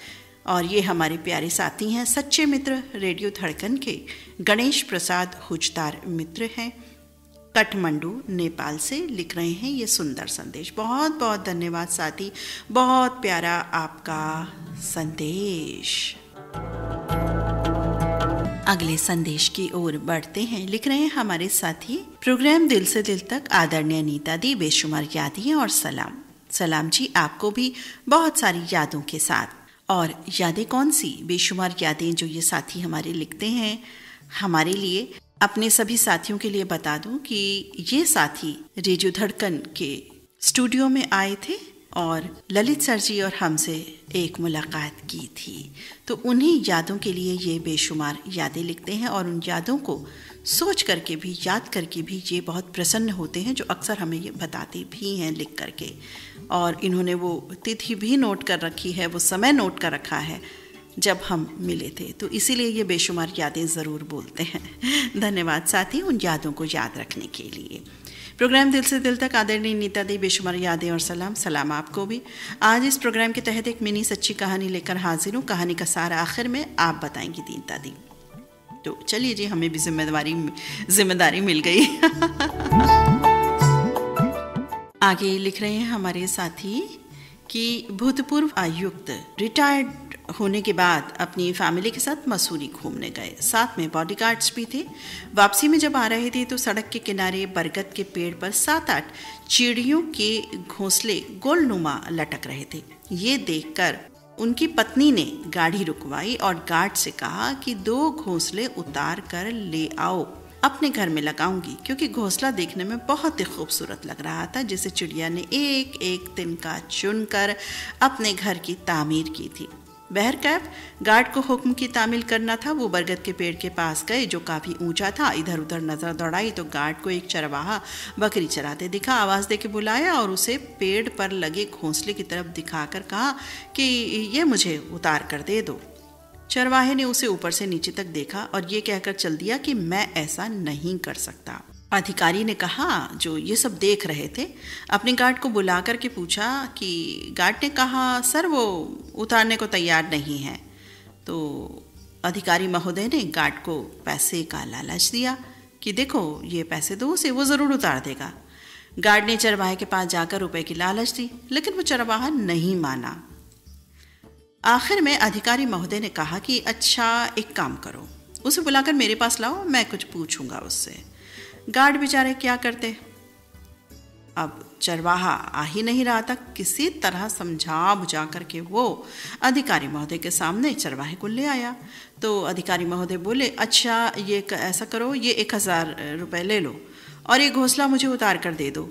और ये हमारे प्यारे साथी हैं, सच्चे मित्र रेडियो धड़कन के गणेश प्रसाद हुजदार मित्र हैं, काठमांडू नेपाल से लिख रहे हैं ये सुंदर संदेश। बहुत बहुत धन्यवाद साथी, बहुत प्यारा आपका संदेश। अगले संदेश की ओर बढ़ते हैं। लिख रहे हैं हमारे साथी, प्रोग्राम दिल से दिल तक आदरणीय नीता दी, बेशुमार यादें और सलाम जी आपको भी बहुत सारी यादों के साथ। और यादें कौन सी, बेशुमार यादें जो ये साथी हमारे लिखते हैं हमारे लिए। अपने सभी साथियों के लिए बता दूं कि ये साथी रेडियो धड़कन के स्टूडियो में आए थे और ललित सर जी और हमसे एक मुलाकात की थी। तो उन्हीं यादों के लिए ये बेशुमार यादें लिखते हैं, और उन यादों को सोच करके भी, याद करके भी ये बहुत प्रसन्न होते हैं, जो अक्सर हमें ये बताते भी हैं लिख करके। और इन्होंने वो तिथि भी नोट कर रखी है, वो समय नोट कर रखा है जब हम मिले थे, तो इसीलिए ये बेशुमार यादें ज़रूर बोलते हैं। धन्यवाद साथी उन यादों को याद रखने के लिए। प्रोग्राम दिल से दिल तक आदरणीय नीता दी, बेशुमार यादें और सलाम आपको भी। आज इस प्रोग्राम के तहत एक मिनी सच्ची कहानी लेकर हाजिर हूँ। कहानी का सारा आखिर में आप बताएंगी नीता दी। तो चलिए जी, हमें भी जिम्मेदारी मिल गई। आगे लिख रहे हैं हमारे साथी कि भूतपूर्व आयुक्त रिटायर्ड होने के बाद अपनी फैमिली के साथ मसूरी घूमने गए, साथ में बॉडीगार्ड्स भी थे। वापसी में जब आ रहे थे तो सड़क के किनारे बरगद के पेड़ पर 7-8 चिड़ियों के घोंसले गोलनुमा लटक रहे थे। ये देखकर उनकी पत्नी ने गाड़ी रुकवाई और गार्ड से कहा कि 2 घोंसले उतार कर ले आओ, अपने घर में लगाऊंगी, क्योंकि घोंसला देखने में बहुत ही खूबसूरत लग रहा था, जिसे चिड़िया ने एक एक तिनका चुनकर अपने घर की तामीर की थी। बहरकैफ गार्ड को हुक्म की तामील करना था। वो बरगद के पेड़ के पास गए जो काफ़ी ऊंचा था। इधर उधर नज़र दौड़ाई तो गार्ड को एक चरवाहा बकरी चराते दिखा। आवाज़ देके बुलाया और उसे पेड़ पर लगे घोंसले की तरफ दिखाकर कहा कि ये मुझे उतार कर दे दो। चरवाहे ने उसे ऊपर से नीचे तक देखा और ये कहकर चल दिया कि मैं ऐसा नहीं कर सकता। अधिकारी ने कहा, जो ये सब देख रहे थे, अपने गार्ड को बुला करके पूछा कि गार्ड ने कहा सर वो उतारने को तैयार नहीं है। तो अधिकारी महोदय ने गार्ड को पैसे का लालच दिया कि देखो ये पैसे दो उसे, वो ज़रूर उतार देगा। गार्ड ने चरवाहे के पास जाकर रुपए की लालच दी, लेकिन वो चरवाहा नहीं माना। आखिर में अधिकारी महोदय ने कहा कि अच्छा एक काम करो, उसे बुलाकर मेरे पास लाओ, मैं कुछ पूछूंगा उससे। गार्ड बेचारे क्या करते। अब चरवाहा आ ही नहीं रहा था। किसी तरह समझा बुझा करके वो अधिकारी महोदय के सामने चरवाहे को ले आया। तो अधिकारी महोदय बोले, अच्छा ये ऐसा करो, ये 1000 रुपये ले लो और ये घोंसला मुझे उतार कर दे दो।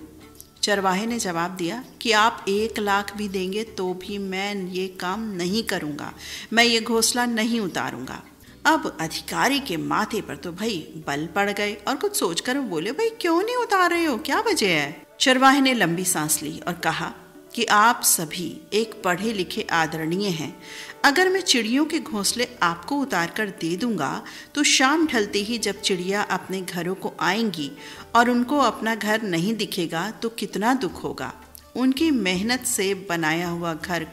चरवाहे ने जवाब दिया कि आप 1 लाख भी देंगे तो भी मैं ये काम नहीं करूँगा, मैं ये घोंसला नहीं उतारूँगा। अब अधिकारी के माथे पर तो भाई बल पड़ गए और कुछ सोचकर वो बोले, भाई क्यों नहीं उतार रहे हो, क्या वजह है? चरवाहे ने लंबी सांस ली और कहा कि आप सभी एक पढ़े लिखे आदरणीय हैं। अगर मैं चिड़ियों के घोंसले आपको उतार कर दे दूंगा तो शाम ढलते ही जब चिड़िया अपने घरों को आएंगी और उनको अपना घर नहीं दिखेगा तो कितना दुख होगा। उनकी मेहनत से बनाया हुआ घर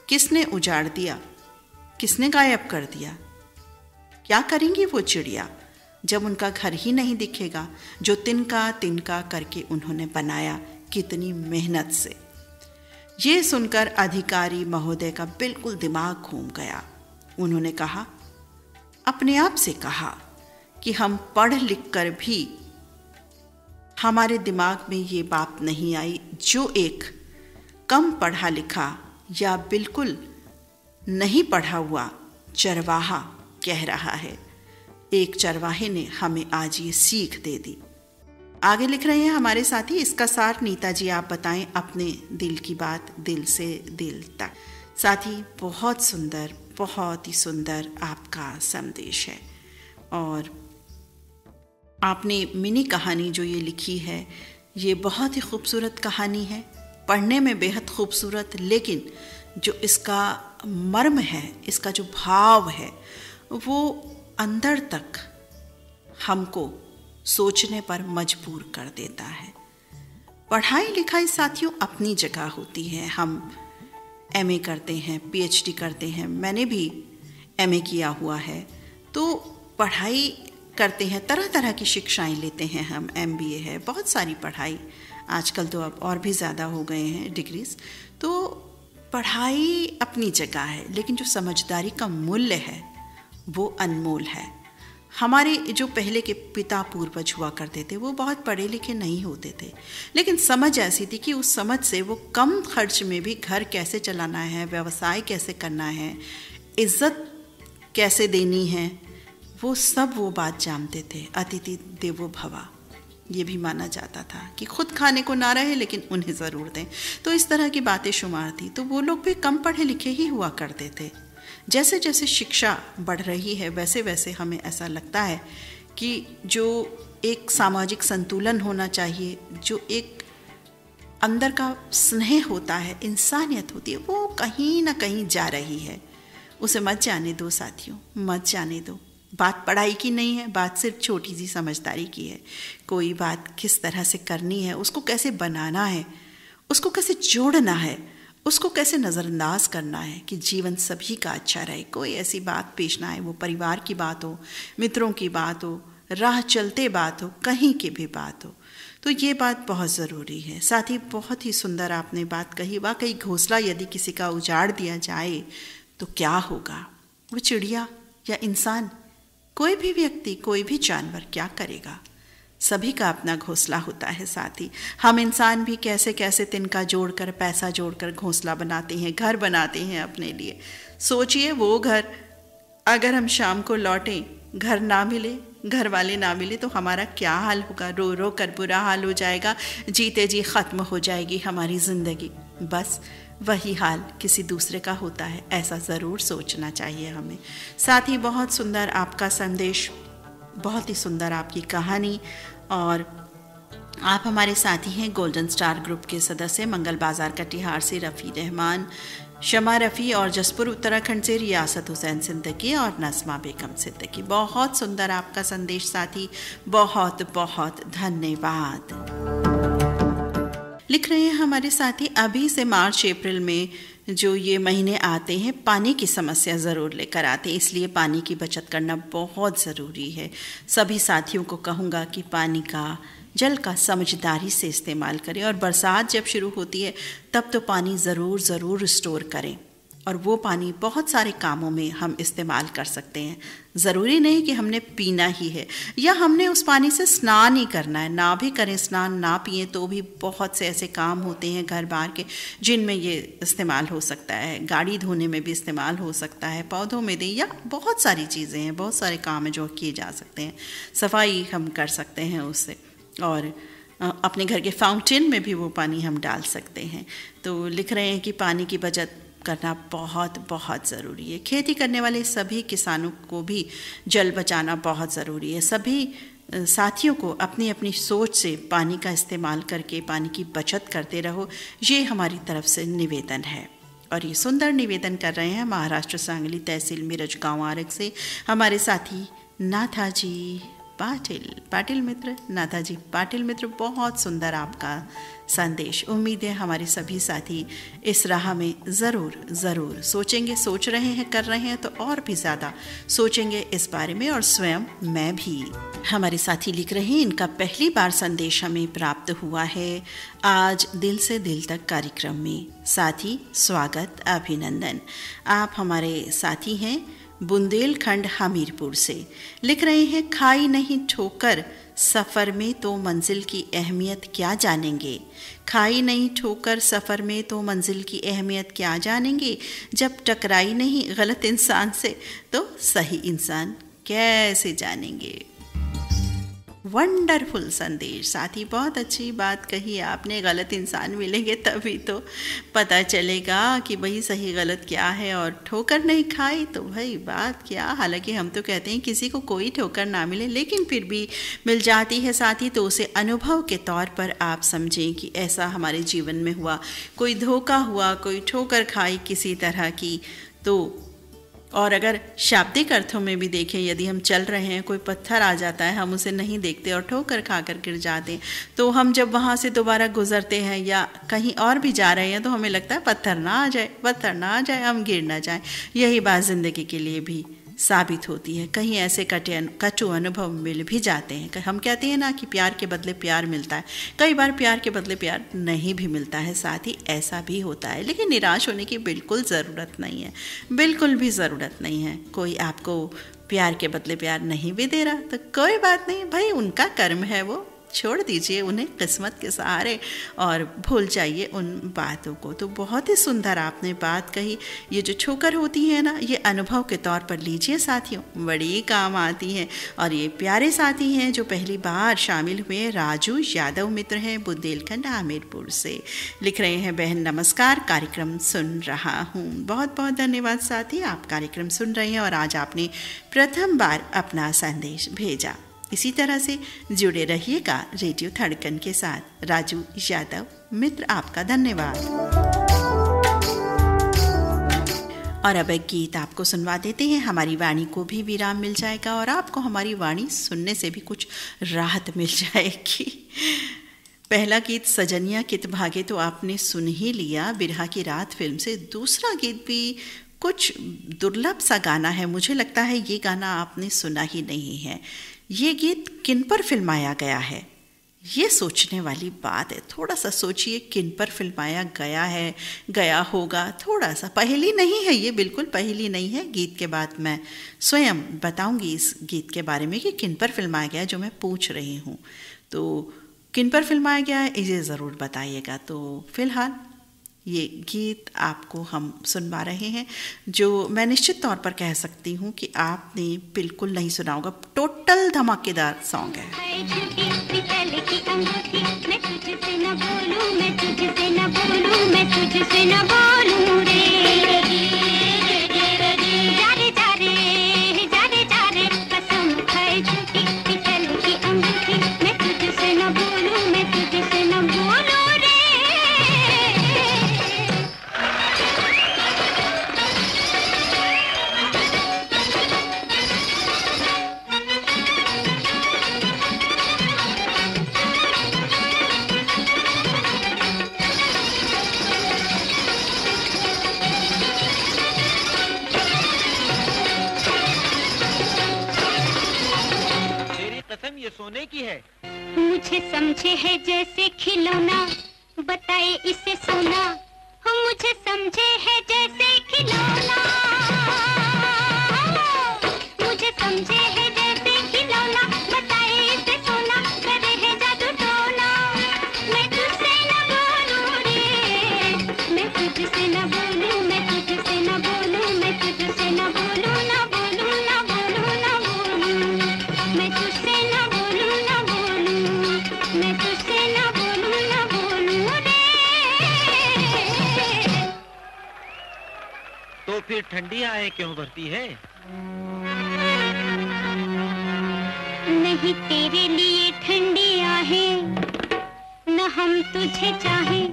किसने उजाड़ दिया, किसने गायब कर दिया? क्या करेंगी वो चिड़िया जब उनका घर ही नहीं दिखेगा जो तिनका तिनका करके उन्होंने बनाया कितनी मेहनत से। ये सुनकर अधिकारी महोदय का बिल्कुल दिमाग घूम गया। उन्होंने कहा, अपने आप से कहा कि हम पढ़ लिख कर भी हमारे दिमाग में ये बात नहीं आई जो एक कम पढ़ा लिखा या बिल्कुल नहीं पढ़ा हुआ चरवाहा कह रहा है। एक चरवाहे ने हमें आज ये सीख दे दी। आगे लिख रहे हैं हमारे साथी, इसका सार नीता जी आप बताएं अपने दिल की बात दिल से दिल तक। साथी बहुत सुंदर, बहुत ही सुंदर आपका संदेश है। और आपने मिनी कहानी जो ये लिखी है, ये बहुत ही खूबसूरत कहानी है, पढ़ने में बेहद खूबसूरत, लेकिन जो इसका मर्म है, इसका जो भाव है, वो अंदर तक हमको सोचने पर मजबूर कर देता है। पढ़ाई लिखाई साथियों अपनी जगह होती है। हम एमए करते हैं, पीएचडी करते हैं, मैंने भी एमए किया हुआ है, तो पढ़ाई करते हैं, तरह तरह की शिक्षाएं लेते हैं हम, एमबीए है, बहुत सारी पढ़ाई, आजकल तो अब और भी ज़्यादा हो गए हैं डिग्रीज। तो पढ़ाई अपनी जगह है, लेकिन जो समझदारी का मूल्य है वो अनमोल है। हमारे जो पहले के पिता पूर्वज हुआ करते थे वो बहुत पढ़े लिखे नहीं होते थे, लेकिन समझ ऐसी थी कि उस समझ से वो कम खर्च में भी घर कैसे चलाना है, व्यवसाय कैसे करना है, इज्जत कैसे देनी है, वो सब वो बात जानते थे। अतिथि देवो भवा ये भी माना जाता था कि खुद खाने को ना रहे लेकिन उन्हें ज़रूर दें। तो इस तरह की बातें शुमार थी। तो वो लोग भी कम पढ़े लिखे ही हुआ करते थे। जैसे जैसे शिक्षा बढ़ रही है वैसे वैसे हमें ऐसा लगता है कि जो एक सामाजिक संतुलन होना चाहिए, जो एक अंदर का स्नेह होता है, इंसानियत होती है, वो कहीं ना कहीं जा रही है। उसे मत जाने दो साथियों, मत जाने दो। बात पढ़ाई की नहीं है, बात सिर्फ छोटी सी समझदारी की है। कोई बात किस तरह से करनी है, उसको कैसे बनाना है, उसको कैसे जोड़ना है, उसको कैसे नज़रअंदाज करना है कि जीवन सभी का अच्छा रहे। कोई ऐसी बात पेश ना आए, वो परिवार की बात हो, मित्रों की बात हो, राह चलते बात हो, कहीं की भी बात हो। तो ये बात बहुत ज़रूरी है। साथ ही बहुत ही सुंदर आपने बात कही। वाकई घोंसला यदि किसी का उजाड़ दिया जाए तो क्या होगा? वो चिड़िया या इंसान, कोई भी व्यक्ति, कोई भी जानवर क्या करेगा? सभी का अपना घोंसला होता है। साथ ही हम इंसान भी कैसे कैसे तिनका जोड़कर, पैसा जोड़कर घोंसला बनाते हैं, घर बनाते हैं अपने लिए। सोचिए वो घर अगर हम शाम को लौटें, घर ना मिले, घर वाले ना मिले तो हमारा क्या हाल होगा? रो रो कर बुरा हाल हो जाएगा, जीते जी ख़त्म हो जाएगी हमारी ज़िंदगी। बस वही हाल किसी दूसरे का होता है, ऐसा ज़रूर सोचना चाहिए हमें। साथ ही बहुत सुंदर आपका संदेश, बहुत ही सुंदर आपकी कहानी। और आप हमारे साथी हैं गोल्डन स्टार ग्रुप के सदस्य मंगल बाज़ार कटिहार से रफ़ी रहमान, शमा रफ़ी, और जसपुर उत्तराखंड से रियासत हुसैन सिद्दीकी और नस्मा बेगम सिद्दीकी। बहुत सुंदर आपका संदेश साथी, बहुत बहुत धन्यवाद। लिख रहे हैं हमारे साथी, अभी से मार्च अप्रैल में जो ये महीने आते हैं पानी की समस्या ज़रूर लेकर आते हैं, इसलिए पानी की बचत करना बहुत ज़रूरी है। सभी साथियों को कहूँगा कि पानी का, जल का समझदारी से इस्तेमाल करें, और बरसात जब शुरू होती है तब तो पानी ज़रूर स्टोर करें, और वो पानी बहुत सारे कामों में हम इस्तेमाल कर सकते हैं। ज़रूरी नहीं कि हमने पीना ही है या हमने उस पानी से स्नान ही करना है। ना भी करें स्नान, ना पिए तो भी बहुत से ऐसे काम होते हैं घर बार के जिनमें ये इस्तेमाल हो सकता है। गाड़ी धोने में भी इस्तेमाल हो सकता है, पौधों में दें, या बहुत सारी चीज़ें हैं, बहुत सारे काम हैं जो किए जा सकते हैं। सफाई हम कर सकते हैं उससे, और अपने घर के फाउंटेन में भी वो पानी हम डाल सकते हैं। तो लिख रहे हैं कि पानी की बचत करना बहुत बहुत ज़रूरी है। खेती करने वाले सभी किसानों को भी जल बचाना बहुत ज़रूरी है। सभी साथियों को अपनी अपनी सोच से पानी का इस्तेमाल करके पानी की बचत करते रहो, ये हमारी तरफ से निवेदन है। और ये सुंदर निवेदन कर रहे हैं महाराष्ट्र सांगली तहसील मिरज गाँव आरग से हमारे साथी नाथाजी पाटिल मित्र। नाथाजी पाटिल मित्र, बहुत सुंदर आपका संदेश। उम्मीद है हमारे सभी साथी इस राह में ज़रूर सोचेंगे, सोच रहे हैं, कर रहे हैं तो और भी ज़्यादा सोचेंगे इस बारे में, और स्वयं मैं भी। हमारे साथी लिख रहे हैं, इनका पहली बार संदेश हमें प्राप्त हुआ है आज दिल से दिल तक कार्यक्रम में। साथी स्वागत, अभिनंदन। आप हमारे साथी हैं बुंदेलखंड हमीरपुर से। लिख रहे हैं, खाई नहीं ठोकर सफ़र में तो मंजिल की अहमियत क्या जानेंगे। खाई नहीं ठोकर सफ़र में तो मंजिल की अहमियत क्या जानेंगे। जब टकराई नहीं गलत इंसान से तो सही इंसान कैसे जानेंगे। वंडरफुल संदेश साथी, बहुत अच्छी बात कही आपने। गलत इंसान मिलेंगे तभी तो पता चलेगा कि भाई सही गलत क्या है। और ठोकर नहीं खाई तो भाई बात क्या। हालांकि हम तो कहते हैं किसी को कोई ठोकर ना मिले, लेकिन फिर भी मिल जाती है साथी तो उसे अनुभव के तौर पर आप समझें कि ऐसा हमारे जीवन में हुआ, कोई धोखा हुआ, कोई ठोकर खाई किसी तरह की। तो और अगर शाब्दिक अर्थों में भी देखें, यदि हम चल रहे हैं, कोई पत्थर आ जाता है, हम उसे नहीं देखते और ठोकर खा कर गिर जाते हैं, तो हम जब वहाँ से दोबारा गुजरते हैं या कहीं और भी जा रहे हैं तो हमें लगता है पत्थर ना आ जाए, पत्थर ना आ जाए, हम गिर ना जाए। यही बात ज़िंदगी के लिए भी साबित होती है। कहीं ऐसे कटु अनुभव मिल भी जाते हैं। हम कहते हैं ना कि प्यार के बदले प्यार मिलता है, कई बार प्यार के बदले प्यार नहीं भी मिलता है, साथ ही ऐसा भी होता है। लेकिन निराश होने की बिल्कुल ज़रूरत नहीं है, बिल्कुल भी ज़रूरत नहीं है। कोई आपको प्यार के बदले प्यार नहीं भी दे रहा तो कोई बात नहीं भाई, उनका कर्म है, वो छोड़ दीजिए उन्हें किस्मत के सहारे और भूल जाइए उन बातों को। तो बहुत ही सुंदर आपने बात कही। ये जो ठोकर होती है ना, ये अनुभव के तौर पर लीजिए साथियों, बड़ी काम आती हैं। और ये प्यारे साथी हैं जो पहली बार शामिल हुए, राजू यादव मित्र हैं, बुंदेलखंड हमीरपुर से। लिख रहे हैं, बहन नमस्कार, कार्यक्रम सुन रहा हूँ। बहुत बहुत धन्यवाद साथी, आप कार्यक्रम सुन रहे हैं और आज आपने प्रथम बार अपना संदेश भेजा। इसी तरह से जुड़े रहिएगा रेडियो धड़कन के साथ। राजू यादव मित्र, आपका धन्यवाद। और अब एक गीत आपको सुनवा देते हैं, हमारी वाणी को भी विराम मिल जाएगा और आपको हमारी वाणी सुनने से भी कुछ राहत मिल जाएगी। पहला गीत सजनिया कित भागे तो आपने सुन ही लिया, बिरहा की रात फिल्म से। दूसरा गीत भी कुछ दुर्लभ सा गाना है, मुझे लगता है ये गाना आपने सुना ही नहीं है। ये गीत किन पर फिल्माया गया है, ये सोचने वाली बात है। थोड़ा सा सोचिए किन पर फिल्माया गया है, गया होगा। थोड़ा सा पहेली नहीं है ये, बिल्कुल पहेली नहीं है। गीत के बाद मैं स्वयं बताऊंगी इस गीत के बारे में कि किन पर फिल्माया गया है, जो मैं पूछ रही हूँ। तो किन पर फिल्माया गया है इसे ज़रूर बताइएगा। तो फिलहाल ये गीत आपको हम सुनवा रहे हैं, जो मैं निश्चित तौर पर कह सकती हूँ कि आपने बिल्कुल नहीं सुना होगा। टोटल धमाकेदार सॉन्ग है। सोने की है। मुझे समझे है जैसे खिलौना, बताए इसे सोना। हो मुझे समझे है जैसे खिलौना, मुझे समझे है जैसे खिलौना, बताए इसे सोना। करे है जादू टोना, मैं तुझसे न बोलूं रे, मैं तुझसे न बोलूं, मैं तुझसे न बोलूं, मैं तुझसे न बोलूं, न बोलूं, न बोलूं, न बोलूं, मैं तुझसे तो फिर ठंडी आए क्यों भरती है? नहीं तेरे लिए ठंडी आहें, न हम तुझे चाहें,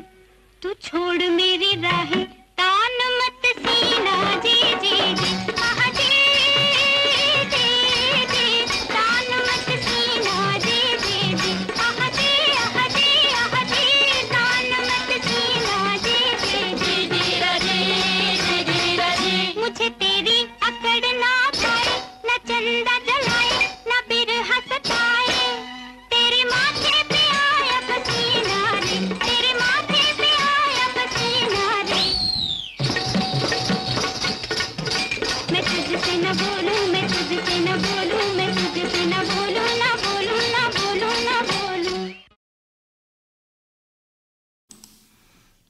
तू छोड़ मेरी राहें, तान मत सीना जी जी जी, आहा जी जी जी, तान मत सीना जी जी जी, आहा जी आहा जी आहा जी, तान मत सीना जी जी जी जी जी। मुझे तेरी अकड़ ना पाए, न चंदा जलाए, न बिरहा सताए, तेरे माथे पे आया पसीना रे, तेरे माथे पे आया पसीना रे।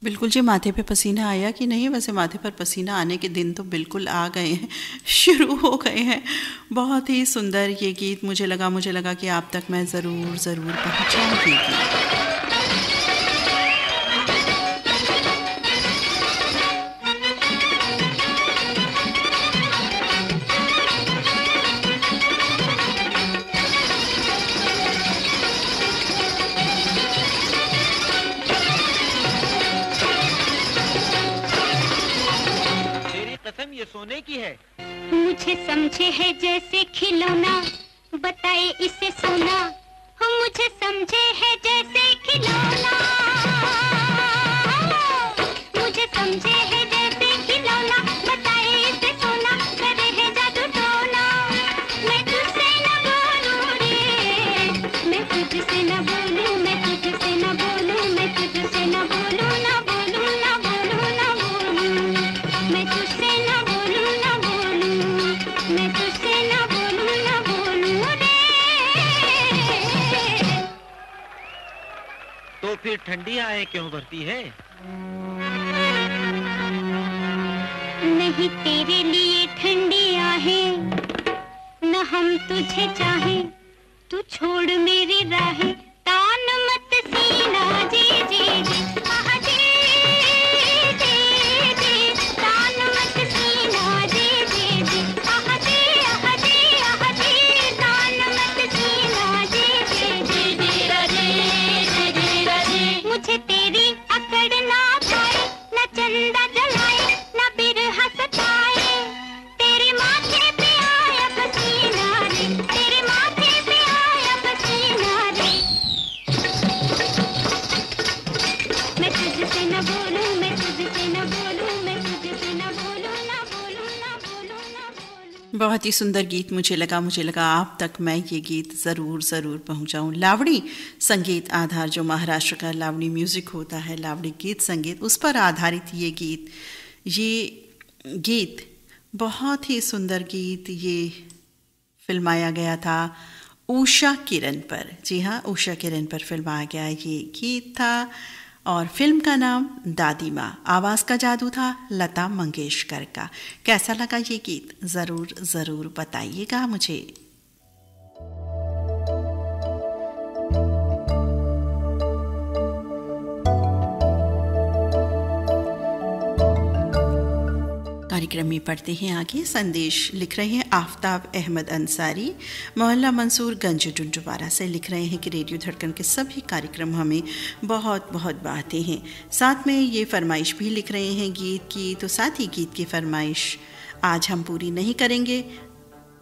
बिल्कुल जी, माथे पे पसीना आया कि नहीं? वैसे माथे पर पसीना आने के दिन तो बिल्कुल आ गए हैं, शुरू हो गए हैं। बहुत ही सुंदर ये गीत मुझे लगा कि आप तक मैं ज़रूर पहुँचाऊँगी। ये सोने की है। मुझे समझे है जैसे खिलौना, बताए इसे सोना। हो मुझे समझे है जैसे खिलौना, मुझे समझे है जैसे खिलौना, बताए इसे सोना। करे है जादू टोना, मैं तुझसे न बोलूं रे, मैं तुझसे न बोलूं, मैं तुझसे न बोलूं, मैं तुझसे न बोलूं, न बोलूं, न बोलूं, न बोलूं, मैं तुझसे न बोलूं, न बोलूं, मैं तुझसे न बोलूं, न बोलूं रे। तो फिर ठंडी आए क्यों भरती है? नहीं तेरे लिए ठंडी आहें, न हम तुझे चाहें, तू छोड़ मेरी राहें, तान मत सीना जी जी जी, आहा जी जी जी, तान मत सीना जी जी जी, आहा जी आहा जी आहा जी, तान मत सीना जी जी जी जी जी। मुझे तेरी अकड़ ना पाए, न चंदा जलाए, न बिरहा सताए, तेरे माथे पे आया पसीना रे, तेरे माथे पे आया पसीना रे। मैं तुझसे न बोलूं, मैं तुझसे न बोलूं, मैं तुझसे न बोलूं, न बोलूं, न बोलूं, न बोलूं। बहुत ही सुंदर गीत मुझे लगा आप तक मैं ये गीत ज़रूर पहुंचाऊं। लावड़ी संगीत आधार, जो महाराष्ट्र का लावड़ी म्यूज़िक होता है, लावड़ी गीत संगीत, उस पर आधारित ये गीत बहुत ही सुंदर गीत ये फिल्माया गया था उषा किरण पर। जी हाँ, उषा किरण पर फिल्माया गया ये गीत था और फिल्म का नाम दादी माँ। आवाज़ का जादू था लता मंगेशकर का। कैसा लगा ये गीत ज़रूर बताइएगा मुझे। कार्यक्रम में पढ़ते हैं आगे। संदेश लिख रहे हैं आफ्ताब अहमद अंसारी, मोहल्ला मंसूर गंज डुंडुवारा से। लिख रहे हैं कि रेडियो धड़कन के सभी कार्यक्रम हमें बहुत भाते हैं। साथ में ये फरमाइश भी लिख रहे हैं गीत की, तो साथ ही गीत की फरमाइश आज हम पूरी नहीं करेंगे,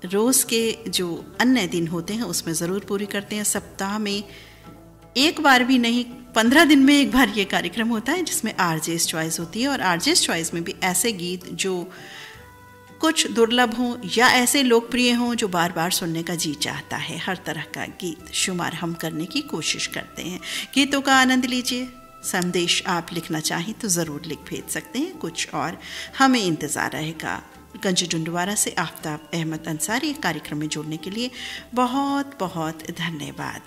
रोज़ के जो अन्य दिन होते हैं उसमें ज़रूर पूरी करते हैं। सप्ताह में एक बार भी नहीं, 15 दिन में एक बार ये कार्यक्रम होता है जिसमें आरजेस चॉइस होती है। और आरजेस चॉइस में भी ऐसे गीत जो कुछ दुर्लभ हों या ऐसे लोकप्रिय हों जो बार बार सुनने का जी चाहता है, हर तरह का गीत शुमार हम करने की कोशिश करते हैं। गीतों का आनंद लीजिए। संदेश आप लिखना चाहें तो ज़रूर लिख भेज सकते हैं कुछ, और हमें इंतज़ार रहेगा। गंज डुंडुवारा से आफ्ताब अहमद अंसारी कार्यक्रम में जुड़ने के लिए बहुत धन्यवाद।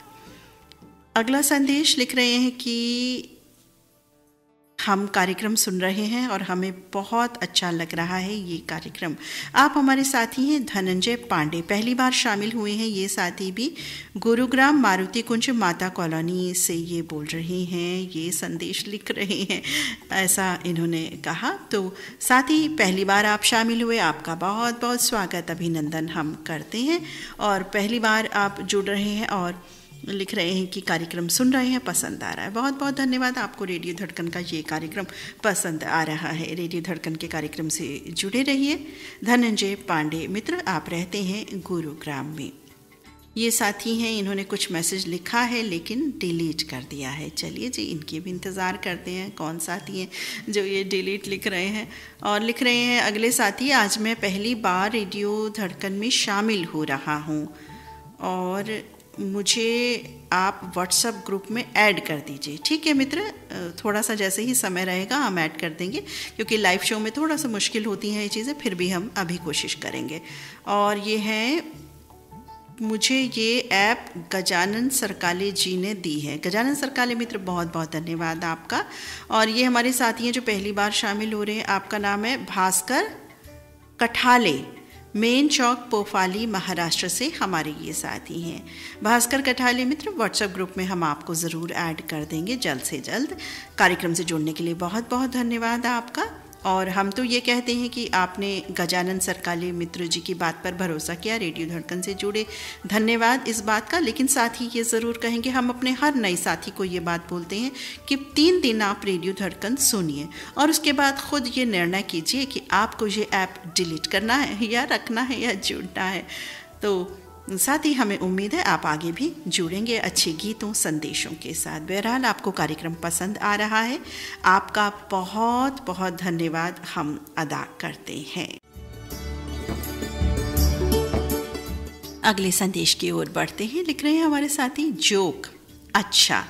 अगला संदेश लिख रहे हैं कि हम कार्यक्रम सुन रहे हैं और हमें बहुत अच्छा लग रहा है ये कार्यक्रम। आप हमारे साथी हैं धनंजय पांडे, पहली बार शामिल हुए हैं ये साथी भी। गुरुग्राम मारुति कुंज माता कॉलोनी से ये बोल रहे हैं, ये संदेश लिख रहे हैं, ऐसा इन्होंने कहा। तो साथी पहली बार आप शामिल हुए, आपका बहुत स्वागत, अभिनंदन हम करते हैं। और पहली बार आप जुड़ रहे हैं और लिख रहे हैं कि कार्यक्रम सुन रहे हैं, पसंद आ रहा है। बहुत धन्यवाद आपको। रेडियो धड़कन का ये कार्यक्रम पसंद आ रहा है। रेडियो धड़कन के कार्यक्रम से जुड़े रहिए। धनंजय पांडे मित्र, आप रहते हैं गुरुग्राम में। ये साथी हैं, इन्होंने कुछ मैसेज लिखा है लेकिन डिलीट कर दिया है। चलिए जी, इनके भी इंतज़ार करते हैं कौन साथी हैं जो ये डिलीट लिख रहे हैं। और लिख रहे हैं अगले साथी, आज मैं पहली बार रेडियो धड़कन में शामिल हो रहा हूँ और मुझे आप व्हाट्सएप ग्रुप में ऐड कर दीजिए। ठीक है मित्र, थोड़ा सा जैसे ही समय रहेगा हम ऐड कर देंगे, क्योंकि लाइव शो में थोड़ा सा मुश्किल होती हैं ये चीज़ें, फिर भी हम अभी कोशिश करेंगे। और ये है मुझे ये ऐप गजानन सरकाले जी ने दी है। गजानन सरकाले मित्र, बहुत बहुत धन्यवाद आपका। और ये हमारे साथी हैं जो पहली बार शामिल हो रहे हैं। आपका नाम है भास्कर कठाले, मेन चौक पोफाली महाराष्ट्र से हमारे ये साथी हैं। भास्कर कठाले मित्र, व्हाट्सएप ग्रुप में हम आपको ज़रूर ऐड कर देंगे जल्द से जल्द। कार्यक्रम से जुड़ने के लिए बहुत बहुत धन्यवाद आपका। और हम तो ये कहते हैं कि आपने गजानन सरकाले मित्र जी की बात पर भरोसा किया, रेडियो धड़कन से जुड़े, धन्यवाद इस बात का। लेकिन साथ ही ये ज़रूर कहेंगे, हम अपने हर नए साथी को ये बात बोलते हैं कि 3 दिन आप रेडियो धड़कन सुनिए और उसके बाद ख़ुद ये निर्णय कीजिए कि आपको ये ऐप डिलीट करना है या रखना है या जुड़ना है। तो साथ ही हमें उम्मीद है आप आगे भी जुड़ेंगे अच्छे गीतों संदेशों के साथ। बहरहाल आपको कार्यक्रम पसंद आ रहा है, आपका बहुत बहुत धन्यवाद हम अदा करते हैं। अगले संदेश की ओर बढ़ते हैं। लिख रहे हैं हमारे साथी जोक। अच्छा,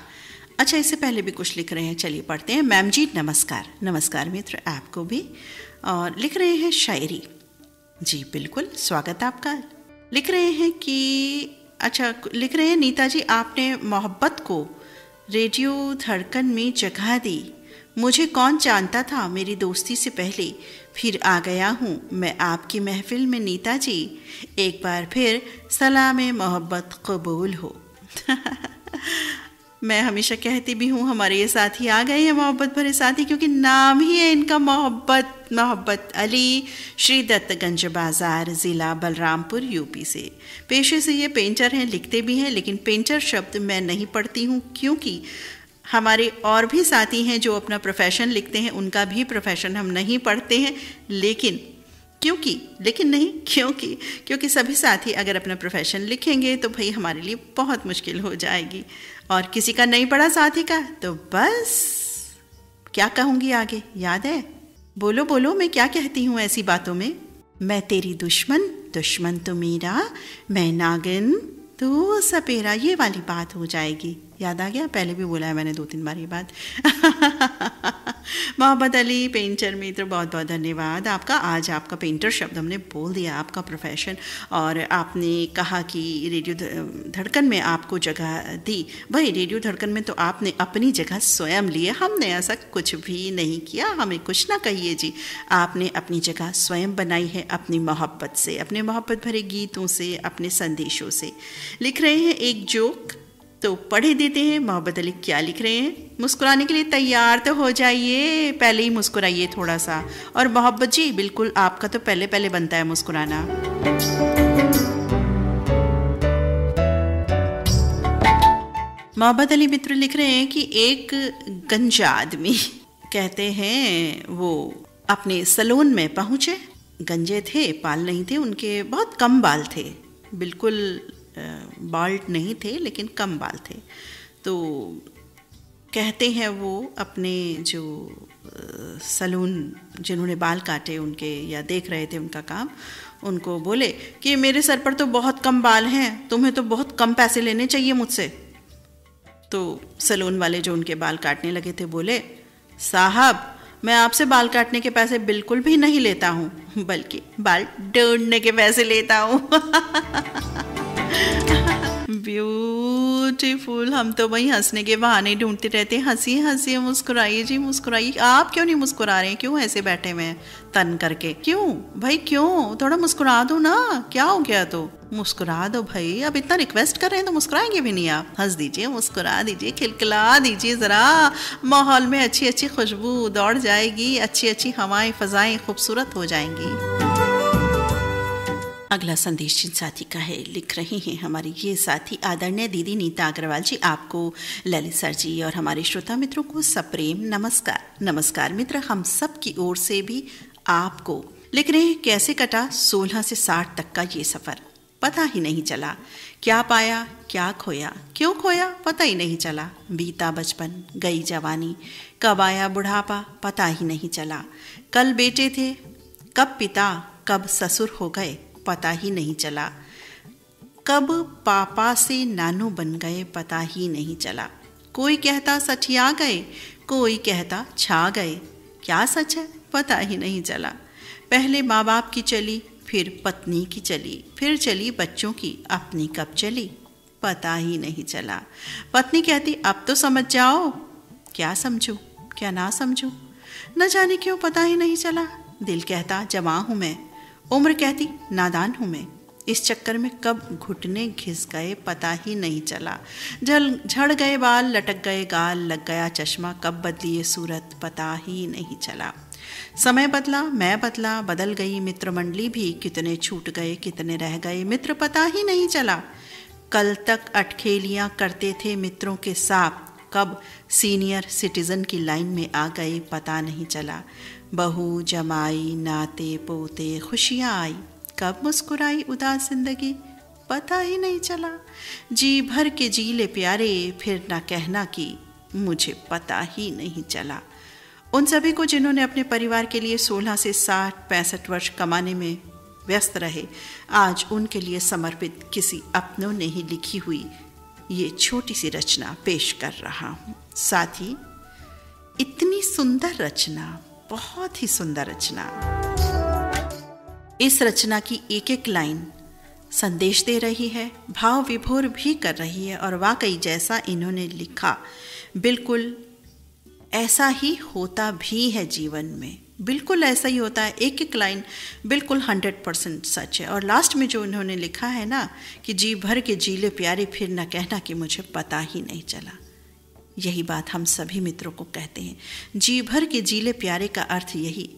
इससे पहले भी कुछ लिख रहे हैं, चलिए पढ़ते हैं। मैम जी नमस्कार। नमस्कार मित्र, आपको भी। और लिख रहे हैं शायरी। जी बिल्कुल, स्वागत आपका। लिख रहे हैं कि लिख रहे हैं नीता जी, आपने मोहब्बत को रेडियो धड़कन में जगह दी। मुझे कौन जानता था मेरी दोस्ती से पहले, फिर आ गया हूँ मैं आपकी महफिल में नीता जी। एक बार फिर सलाम मोहब्बत कबूल हो। मैं हमेशा कहती भी हूँ हमारे ये साथी आ गए हैं, मोहब्बत भरे साथी, क्योंकि नाम ही है इनका मोहब्बत अली, श्री दत्तगंज बाज़ार, ज़िला बलरामपुर, यूपी से। पेशे से ये पेंटर हैं, लिखते भी हैं, लेकिन पेंटर शब्द मैं नहीं पढ़ती हूँ क्योंकि हमारे और भी साथी हैं जो अपना प्रोफेशन लिखते हैं, उनका भी प्रोफेशन हम नहीं पढ़ते हैं। क्योंकि सभी साथी अगर अपना प्रोफेशन लिखेंगे तो भाई हमारे लिए बहुत मुश्किल हो जाएगी। और किसी का नहीं पढ़ा साथी का तो बस क्या कहूँगी आगे, याद है? बोलो बोलो, मैं क्या कहती हूँ ऐसी बातों में। मैं तेरी दुश्मन, दुश्मन तो मेरा, मैं नागिन तो सपेरा, ये वाली बात हो जाएगी। याद आ गया? पहले भी बोला है मैंने 2-3 बार ये बात। मोहम्मद अली पेंटर मित्र, बहुत बहुत धन्यवाद आपका। आज आपका पेंटर शब्द हमने बोल दिया, आपका प्रोफेशन, और आपने कहा कि रेडियो धड़कन में आपको जगह दी। भाई रेडियो धड़कन में तो आपने अपनी जगह स्वयं ली है, हमने ऐसा कुछ भी नहीं किया। हमें कुछ ना कहिए जी, आपने अपनी जगह स्वयं बनाई है अपनी मोहब्बत से, अपने मोहब्बत भरे गीतों से, अपने संदेशों से। लिख रहे हैं एक जोक, तो पढ़े देते हैं। मोहम्मद अली क्या लिख रहे हैं? मुस्कुराने के लिए तैयार तो हो जाइए, पहले ही मुस्कुराइए थोड़ा सा। और मोहब्बत जी बिल्कुल आपका तो पहले पहले बनता है मुस्कुराना। मोहम्मद अली मित्र लिख रहे हैं कि एक गंजा आदमी, कहते हैं वो अपने सैलून में पहुंचे। गंजे थे, बाल नहीं थे उनके, बहुत कम बाल थे, बिल्कुल बाल्ड नहीं थे लेकिन कम बाल थे। तो कहते हैं वो अपने जो सैलून जिन्होंने बाल काटे उनके या देख रहे थे उनका काम, उनको बोले कि मेरे सर पर तो बहुत कम बाल हैं, तुम्हें तो बहुत कम पैसे लेने चाहिए मुझसे। तो सैलून वाले जो उनके बाल काटने लगे थे बोले, साहब मैं आपसे बाल काटने के पैसे बिल्कुल भी नहीं लेता हूँ, बल्कि बाल ढूंढने के पैसे लेता हूँ। ब्यूटीफुल। हम तो भाई हंसने के बहाने ढूंढते रहते हैं। हंसिए हंसिए, मुस्कुराइए जी मुस्कुराइए। आप क्यों नहीं मुस्कुरा रहे हैं? क्यों ऐसे बैठे हुए हैं तन करके? क्यों भाई, क्यों? थोड़ा मुस्कुरा दो ना, क्या हो गया? तो मुस्कुरा दो भाई। अब इतना रिक्वेस्ट कर रहे हैं तो मुस्कुराएंगे भी नहीं आप? हंस दीजिए, मुस्कुरा दीजिए, खिलखिला दीजिए ज़रा। माहौल में अच्छी अच्छी खुशबू दौड़ जाएगी, अच्छी अच्छी हवाएं फजाएं खूबसूरत हो जाएंगी। अगला संदेश जिन साथी का है, लिख रही हैं हमारी ये साथी आदरणीय दीदी नीता अग्रवाल जी। आपको, ललित सर जी और हमारे श्रोता मित्रों को सप्रेम नमस्कार। नमस्कार मित्र, हम सब की ओर से भी आपको। लिख रहे हैं कैसे कटा 16 से 60 तक का ये सफ़र, पता ही नहीं चला। क्या पाया क्या खोया, क्यों खोया पता ही नहीं चला। बीता बचपन गई जवानी, कब आया बुढ़ापा पता ही नहीं चला। कल बेटे थे कब पिता, कब ससुर हो गए पता ही नहीं चला। कब पापा से नानू बन गए पता ही नहीं चला। कोई कहता सठिया गए, कोई कहता छा गए, क्या सच है पता ही नहीं चला। पहले माँ बाप की चली फिर पत्नी की चली, फिर चली बच्चों की, अपनी कब चली पता ही नहीं चला। पत्नी कहती अब तो समझ जाओ, क्या समझूं क्या ना समझूं, न जाने क्यों पता ही नहीं चला। दिल कहता जवां हूं मैं, उम्र कहती नादान हूं मैं, इस चक्कर में कब घुटने घिस गए पता ही नहीं चला। झड़ गए बाल, लटक गए गाल, लग गया चश्मा, कब बदली ये सूरत पता ही नहीं चला। समय बदला, मैं बदला, बदल गई मित्र मंडली भी, कितने छूट गए कितने रह गए मित्र पता ही नहीं चला। कल तक अटखेलियां करते थे मित्रों के साथ, कब सीनियर सिटीजन की लाइन में आ गए पता नहीं चला। बहू जमाई नाते पोते खुशियाँ आई, कब मुस्कुराई उदास जिंदगी पता ही नहीं चला। जी भर के जी ले प्यारे, फिर ना कहना कि मुझे पता ही नहीं चला। उन सभी को जिन्होंने अपने परिवार के लिए 16 से 60-65 वर्ष कमाने में व्यस्त रहे, आज उनके लिए समर्पित किसी अपनों ने ही लिखी हुई ये छोटी सी रचना पेश कर रहा हूँ। साथ ही इतनी सुंदर रचना, बहुत ही सुंदर रचना। इस रचना की एक एक लाइन संदेश दे रही है, भाव विभोर भी कर रही है और वाकई जैसा इन्होंने लिखा बिल्कुल ऐसा ही होता भी है जीवन में, बिल्कुल ऐसा ही होता है। एक एक लाइन बिल्कुल 100% सच है। और लास्ट में जो उन्होंने लिखा है ना कि जी भर के जीले प्यारे, फिर न कहना कि मुझे पता ही नहीं चला, यही बात हम सभी मित्रों को कहते हैं। जी भर के जीले प्यारे का अर्थ यही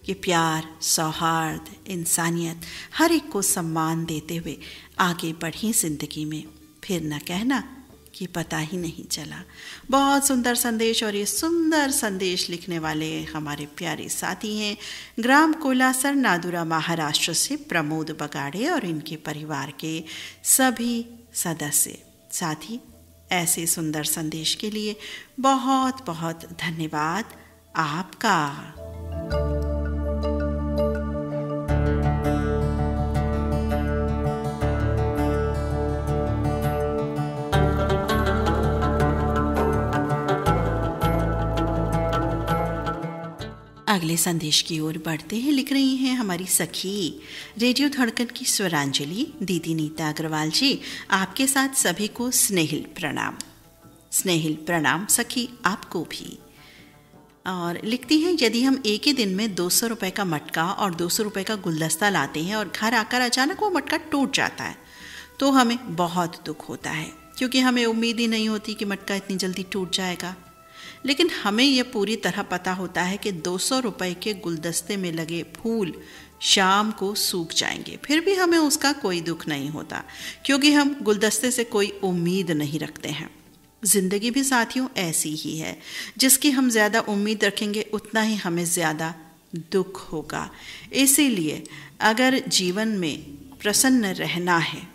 कि प्यार, सौहार्द, इंसानियत, हर एक को सम्मान देते हुए आगे बढ़ी जिंदगी में, फिर न कहना कि पता ही नहीं चला। बहुत सुंदर संदेश। और ये सुंदर संदेश लिखने वाले हमारे प्यारे साथी हैं ग्राम कोलासर, नादुरा, महाराष्ट्र से प्रमोद बगाड़े और इनके परिवार के सभी सदस्य। साथी ऐसे सुंदर संदेश के लिए बहुत बहुत धन्यवाद आपका। अगले संदेश की ओर बढ़ते हैं। लिख रही हैं हमारी सखी रेडियो धड़कन की स्वरांजलि दीदी नीता अग्रवाल जी। आपके साथ सभी को स्नेहिल प्रणाम। स्नेहिल प्रणाम सखी आपको भी। और लिखती हैं यदि हम एक ही दिन में 200 रुपये का मटका और 200 रुपये का गुलदस्ता लाते हैं और घर आकर अचानक वो मटका टूट जाता है तो हमें बहुत दुख होता है, क्योंकि हमें उम्मीद ही नहीं होती कि मटका इतनी जल्दी टूट जाएगा। लेकिन हमें यह पूरी तरह पता होता है कि 200 रुपये के गुलदस्ते में लगे फूल शाम को सूख जाएंगे, फिर भी हमें उसका कोई दुख नहीं होता, क्योंकि हम गुलदस्ते से कोई उम्मीद नहीं रखते हैं। जिंदगी भी साथियों ऐसी ही है, जिसकी हम ज़्यादा उम्मीद रखेंगे उतना ही हमें ज़्यादा दुख होगा। इसीलिए अगर जीवन में प्रसन्न रहना है,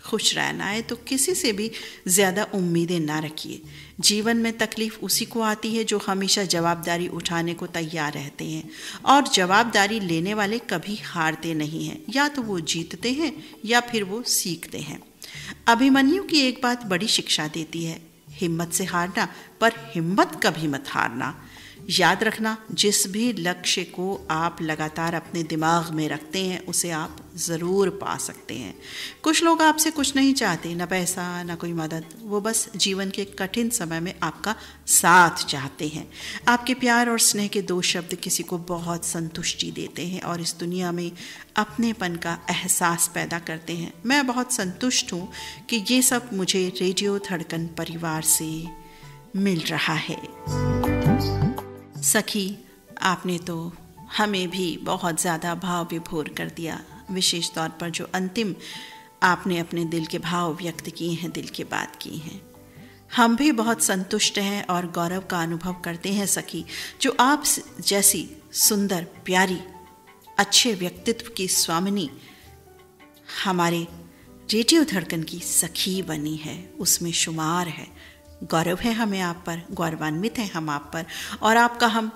खुश रहना है, तो किसी से भी ज़्यादा उम्मीदें ना रखिए। जीवन में तकलीफ़ उसी को आती है जो हमेशा जवाबदारी उठाने को तैयार रहते हैं, और जवाबदारी लेने वाले कभी हारते नहीं हैं। या तो वो जीतते हैं या फिर वो सीखते हैं। अभिमन्यु की एक बात बड़ी शिक्षा देती है, हिम्मत से हारना, पर हिम्मत कभी मत हारना। याद रखना, जिस भी लक्ष्य को आप लगातार अपने दिमाग में रखते हैं उसे आप ज़रूर पा सकते हैं। कुछ लोग आपसे कुछ नहीं चाहते, ना पैसा ना कोई मदद, वो बस जीवन के कठिन समय में आपका साथ चाहते हैं। आपके प्यार और स्नेह के 2 शब्द किसी को बहुत संतुष्टि देते हैं और इस दुनिया में अपनेपन का एहसास पैदा करते हैं। मैं बहुत संतुष्ट हूँ कि ये सब मुझे रेडियो धड़कन परिवार से मिल रहा है। सखी, आपने तो हमें भी बहुत ज़्यादा भाव विभोर कर दिया, विशेष तौर पर जो अंतिम आपने अपने दिल के भाव व्यक्त किए हैं, दिल की बात की हैं। हम भी बहुत संतुष्ट हैं और गौरव का अनुभव करते हैं सखी, जो आप जैसी सुंदर, प्यारी, अच्छे व्यक्तित्व की स्वामिनी हमारे रेडियो धड़कन की सखी बनी है, उसमें शुमार है। गौरव है हमें आप पर, गौरवान्वित हैं हम आप पर। और आपका हम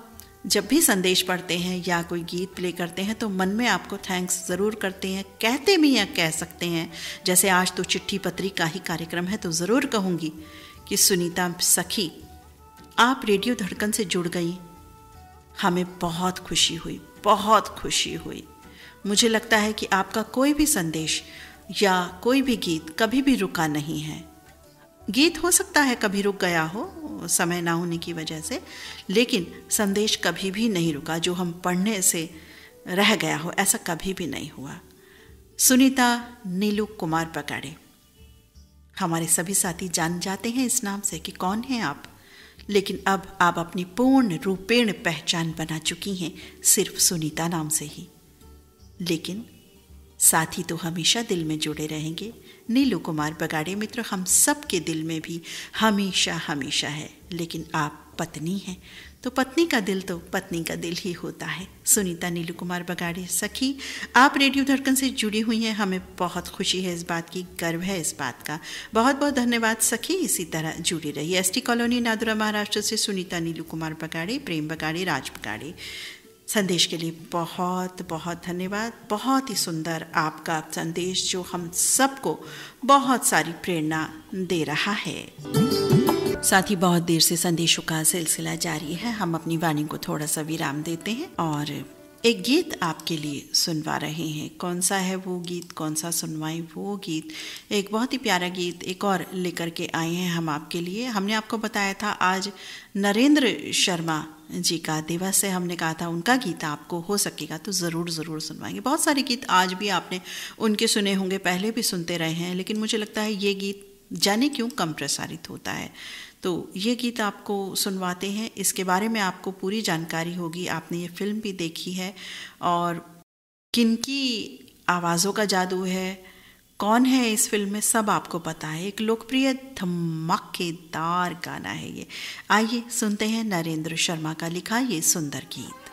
जब भी संदेश पढ़ते हैं या कोई गीत प्ले करते हैं तो मन में आपको थैंक्स ज़रूर करते हैं, कहते भी हैं, कह सकते हैं। जैसे आज तो चिट्ठी पत्री का ही कार्यक्रम है तो ज़रूर कहूँगी कि सुनीता सखी, आप रेडियो धड़कन से जुड़ गई, हमें बहुत खुशी हुई, बहुत खुशी हुई। मुझे लगता है कि आपका कोई भी संदेश या कोई भी गीत कभी भी रुका नहीं है। गीत हो सकता है कभी रुक गया हो समय ना होने की वजह से, लेकिन संदेश कभी भी नहीं रुका। जो हम पढ़ने से रह गया हो ऐसा कभी भी नहीं हुआ। सुनीता नीलू कुमार बगाड़े, हमारे सभी साथी जान जाते हैं इस नाम से कि कौन हैं आप, लेकिन अब आप अपनी पूर्ण रूपेण पहचान बना चुकी हैं सिर्फ सुनीता नाम से ही। लेकिन साथी तो हमेशा दिल में जुड़े रहेंगे। नीलू कुमार बगाड़े मित्र हम सब के दिल में भी हमेशा हमेशा है। लेकिन आप पत्नी हैं तो पत्नी का दिल तो पत्नी का दिल ही होता है। सुनीता नीलू कुमार बगाड़े सखी, आप रेडियो धड़कन से जुड़ी हुई हैं, हमें बहुत खुशी है इस बात की, गर्व है इस बात का। बहुत बहुत धन्यवाद सखी, इसी तरह जुड़ी रही। एसटी कॉलोनी नादुरा महाराष्ट्र से सुनीता नीलू कुमार बगाड़े, प्रेम बगाड़े, राज बगाड़े, संदेश के लिए बहुत बहुत धन्यवाद। बहुत ही सुंदर आपका संदेश जो हम सबको बहुत सारी प्रेरणा दे रहा है। साथ ही बहुत देर से संदेशों का सिलसिला जारी है। हम अपनी वाणी को थोड़ा सा विराम देते हैं और एक गीत आपके लिए सुनवा रहे हैं। कौन सा है वो गीत, कौन सा सुनवाएं वो गीत, एक बहुत ही प्यारा गीत एक और लेकर के आए हैं हम आपके लिए। हमने आपको बताया था आज नरेंद्र शर्मा जी का दिवस है, हमने कहा था उनका गीत आपको हो सकेगा तो ज़रूर ज़रूर सुनवाएंगे। बहुत सारे गीत आज भी आपने उनके सुने होंगे, पहले भी सुनते रहे हैं, लेकिन मुझे लगता है ये गीत जाने क्यों कम प्रसारित होता है, तो ये गीत आपको सुनवाते हैं। इसके बारे में आपको पूरी जानकारी होगी, आपने ये फिल्म भी देखी है और किनकी आवाज़ों का जादू है, कौन है इस फिल्म में, सब आपको पता है। एक लोकप्रिय धमाकेदार गाना है ये। आइए सुनते हैं नरेंद्र शर्मा का लिखा ये सुंदर गीत।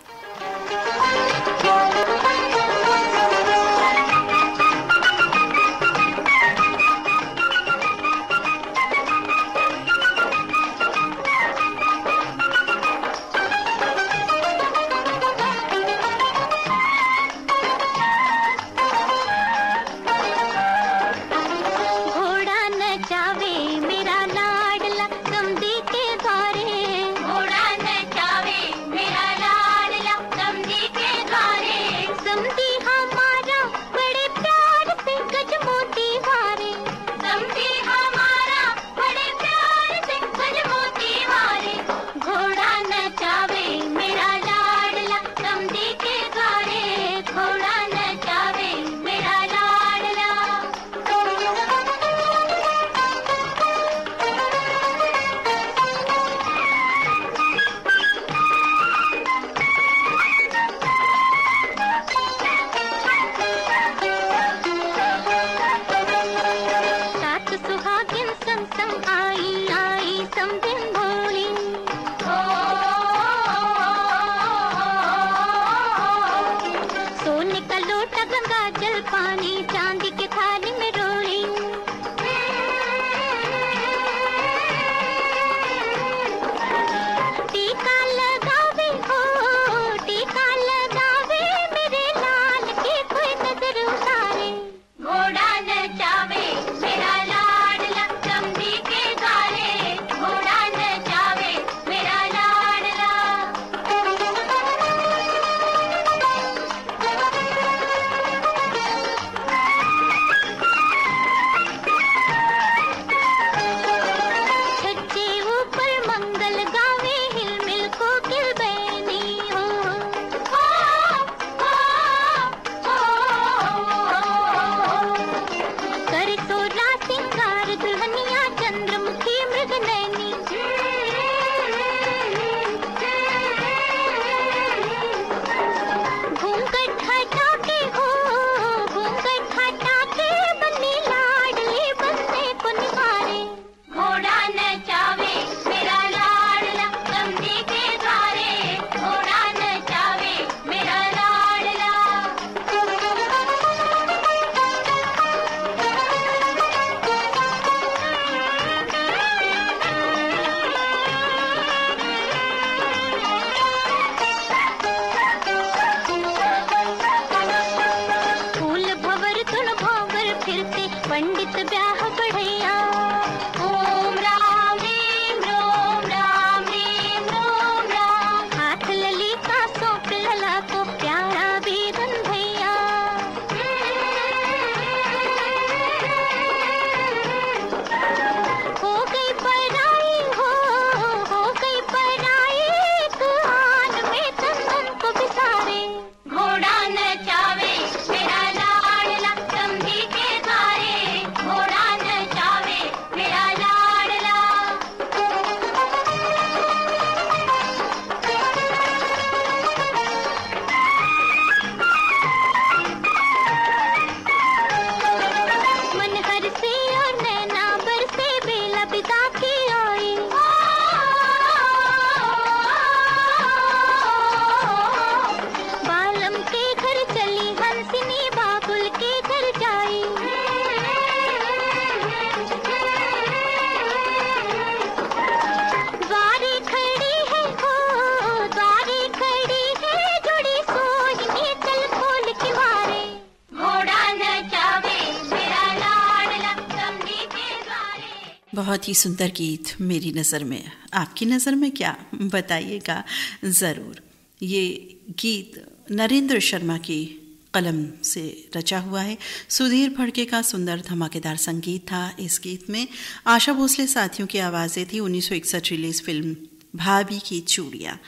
बहुत ही सुंदर गीत मेरी नज़र में, आपकी नज़र में क्या, बताइएगा ज़रूर। ये गीत नरेंद्र शर्मा की कलम से रचा हुआ है। सुधीर फड़के का सुंदर धमाकेदार संगीत था इस गीत में। आशा भोसले साथियों की आवाज़ें थी। 1961 रिलीज फिल्म भाभी की चूड़ियाँ,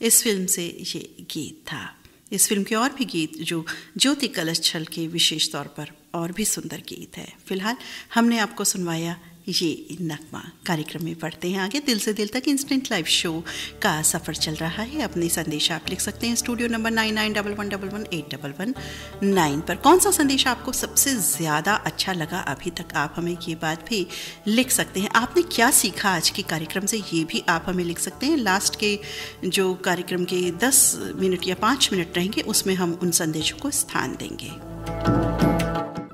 इस फिल्म से ये गीत था। इस फिल्म के और भी गीत जो ज्योति कलश छल के विशेष तौर पर और भी सुंदर गीत है। फिलहाल हमने आपको सुनवाया ये नगमा। कार्यक्रम में पढ़ते हैं आगे। दिल से दिल तक इंस्टेंट लाइव शो का सफ़र चल रहा है। अपने संदेश आप लिख सकते हैं स्टूडियो नंबर 9911118119 पर। कौन सा संदेश आपको सबसे ज़्यादा अच्छा लगा अभी तक, आप हमें ये बात भी लिख सकते हैं। आपने क्या सीखा आज के कार्यक्रम से, ये भी आप हमें लिख सकते हैं। लास्ट के जो कार्यक्रम के 10 मिनट या 5 मिनट रहेंगे उसमें हम उन संदेशों को स्थान देंगे।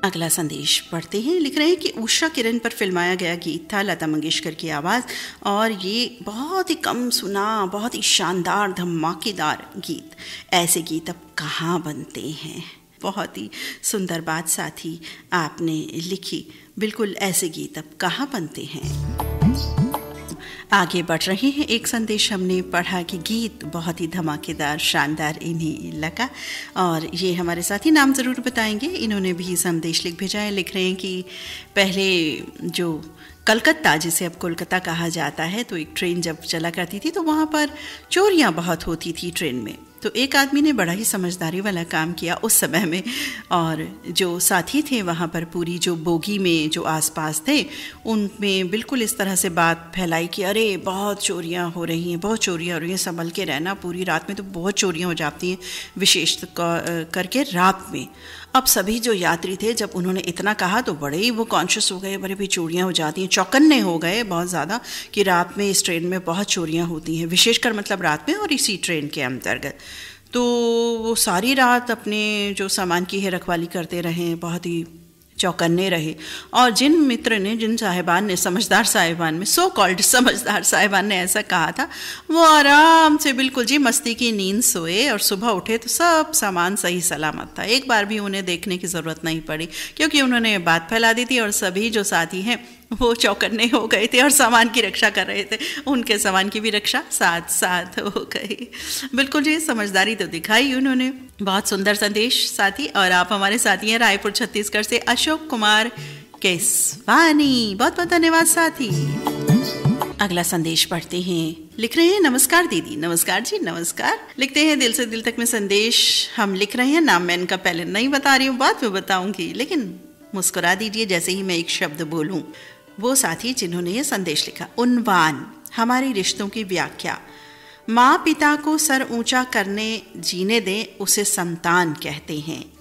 अगला संदेश पढ़ते हैं। लिख रहे हैं कि उषा किरण पर फिल्माया गया गीत था, लता मंगेशकर की आवाज़, और ये बहुत ही कम सुना, बहुत ही शानदार धमाकेदार गीत। ऐसे गीत अब कहाँ बनते हैं। बहुत ही सुंदर बात साथी आपने लिखी। बिल्कुल ऐसे गीत अब कहाँ बनते हैं। आगे बढ़ रहे हैं। एक संदेश हमने पढ़ा कि गीत बहुत ही धमाकेदार, शानदार इन्हें लगा, और ये हमारे साथी नाम ज़रूर बताएंगे। इन्होंने भी संदेश भेजा है। लिख रहे हैं कि पहले जो कलकत्ता, जिसे अब कोलकाता कहा जाता है, तो एक ट्रेन जब चला करती थी तो वहाँ पर चोरियाँ बहुत होती थी ट्रेन में। तो एक आदमी ने बड़ा ही समझदारी वाला काम किया उस समय में, और जो साथी थे वहाँ पर पूरी जो बोगी में जो आसपास थे उनमें बिल्कुल इस तरह से बात फैलाई कि अरे बहुत चोरियाँ हो रही हैं, बहुत चोरियाँ हो रही हैं, संभल के रहना, पूरी रात में तो बहुत चोरियाँ हो जाती हैं, विशेष करके रात में। अब सभी जो यात्री थे, जब उन्होंने इतना कहा तो बड़े ही वो कॉन्शियस हो गए, बड़े भी चोरियाँ हो जाती हैं, चौकन्ने हो गए बहुत ज़्यादा कि रात में इस ट्रेन में बहुत चोरियाँ होती हैं, विशेषकर मतलब रात में और इसी ट्रेन के अंतर्गत। तो वो सारी रात अपने जो सामान की है रखवाली करते रहे, बहुत ही चौकन्ने रहे। और जिन मित्र ने, जिन साहिबान ने, समझदार साहिबान में, सो कॉल्ड समझदार साहिबान ने ऐसा कहा था, वो आराम से बिल्कुल जी मस्ती की नींद सोए, और सुबह उठे तो सब सामान सही सलामत था। एक बार भी उन्हें देखने की ज़रूरत नहीं पड़ी, क्योंकि उन्होंने बात फैला दी थी और सभी जो साथी हैं वो चौकन्ने हो गए थे और सामान की रक्षा कर रहे थे। उनके सामान की भी रक्षा साथ साथ हो गई। बिल्कुल जी, समझदारी तो दिखाई उन्होंने। बहुत सुंदर संदेश साथी। और आप हमारे साथी हैं रायपुर छत्तीसगढ़ से अशोक कुमार केसवानी। बहुत बहुत धन्यवाद साथी। अगला संदेश पढ़ते हैं। लिख रहे हैं, नमस्कार दीदी। नमस्कार जी, नमस्कार। लिखते हैं दिल से दिल तक में संदेश हम लिख रहे हैं। नाम मैं इनका पहले नहीं बता रही हूँ, बाद में बताऊंगी, लेकिन मुस्कुरा दीजिए जैसे ही मैं एक शब्द बोलूं। वो साथी जिन्होंने ये संदेश लिखा। उन्वान, हमारे रिश्तों की व्याख्या। माँ पिता को सर ऊंचा करने जीने दें, उसे संतान कहते हैं।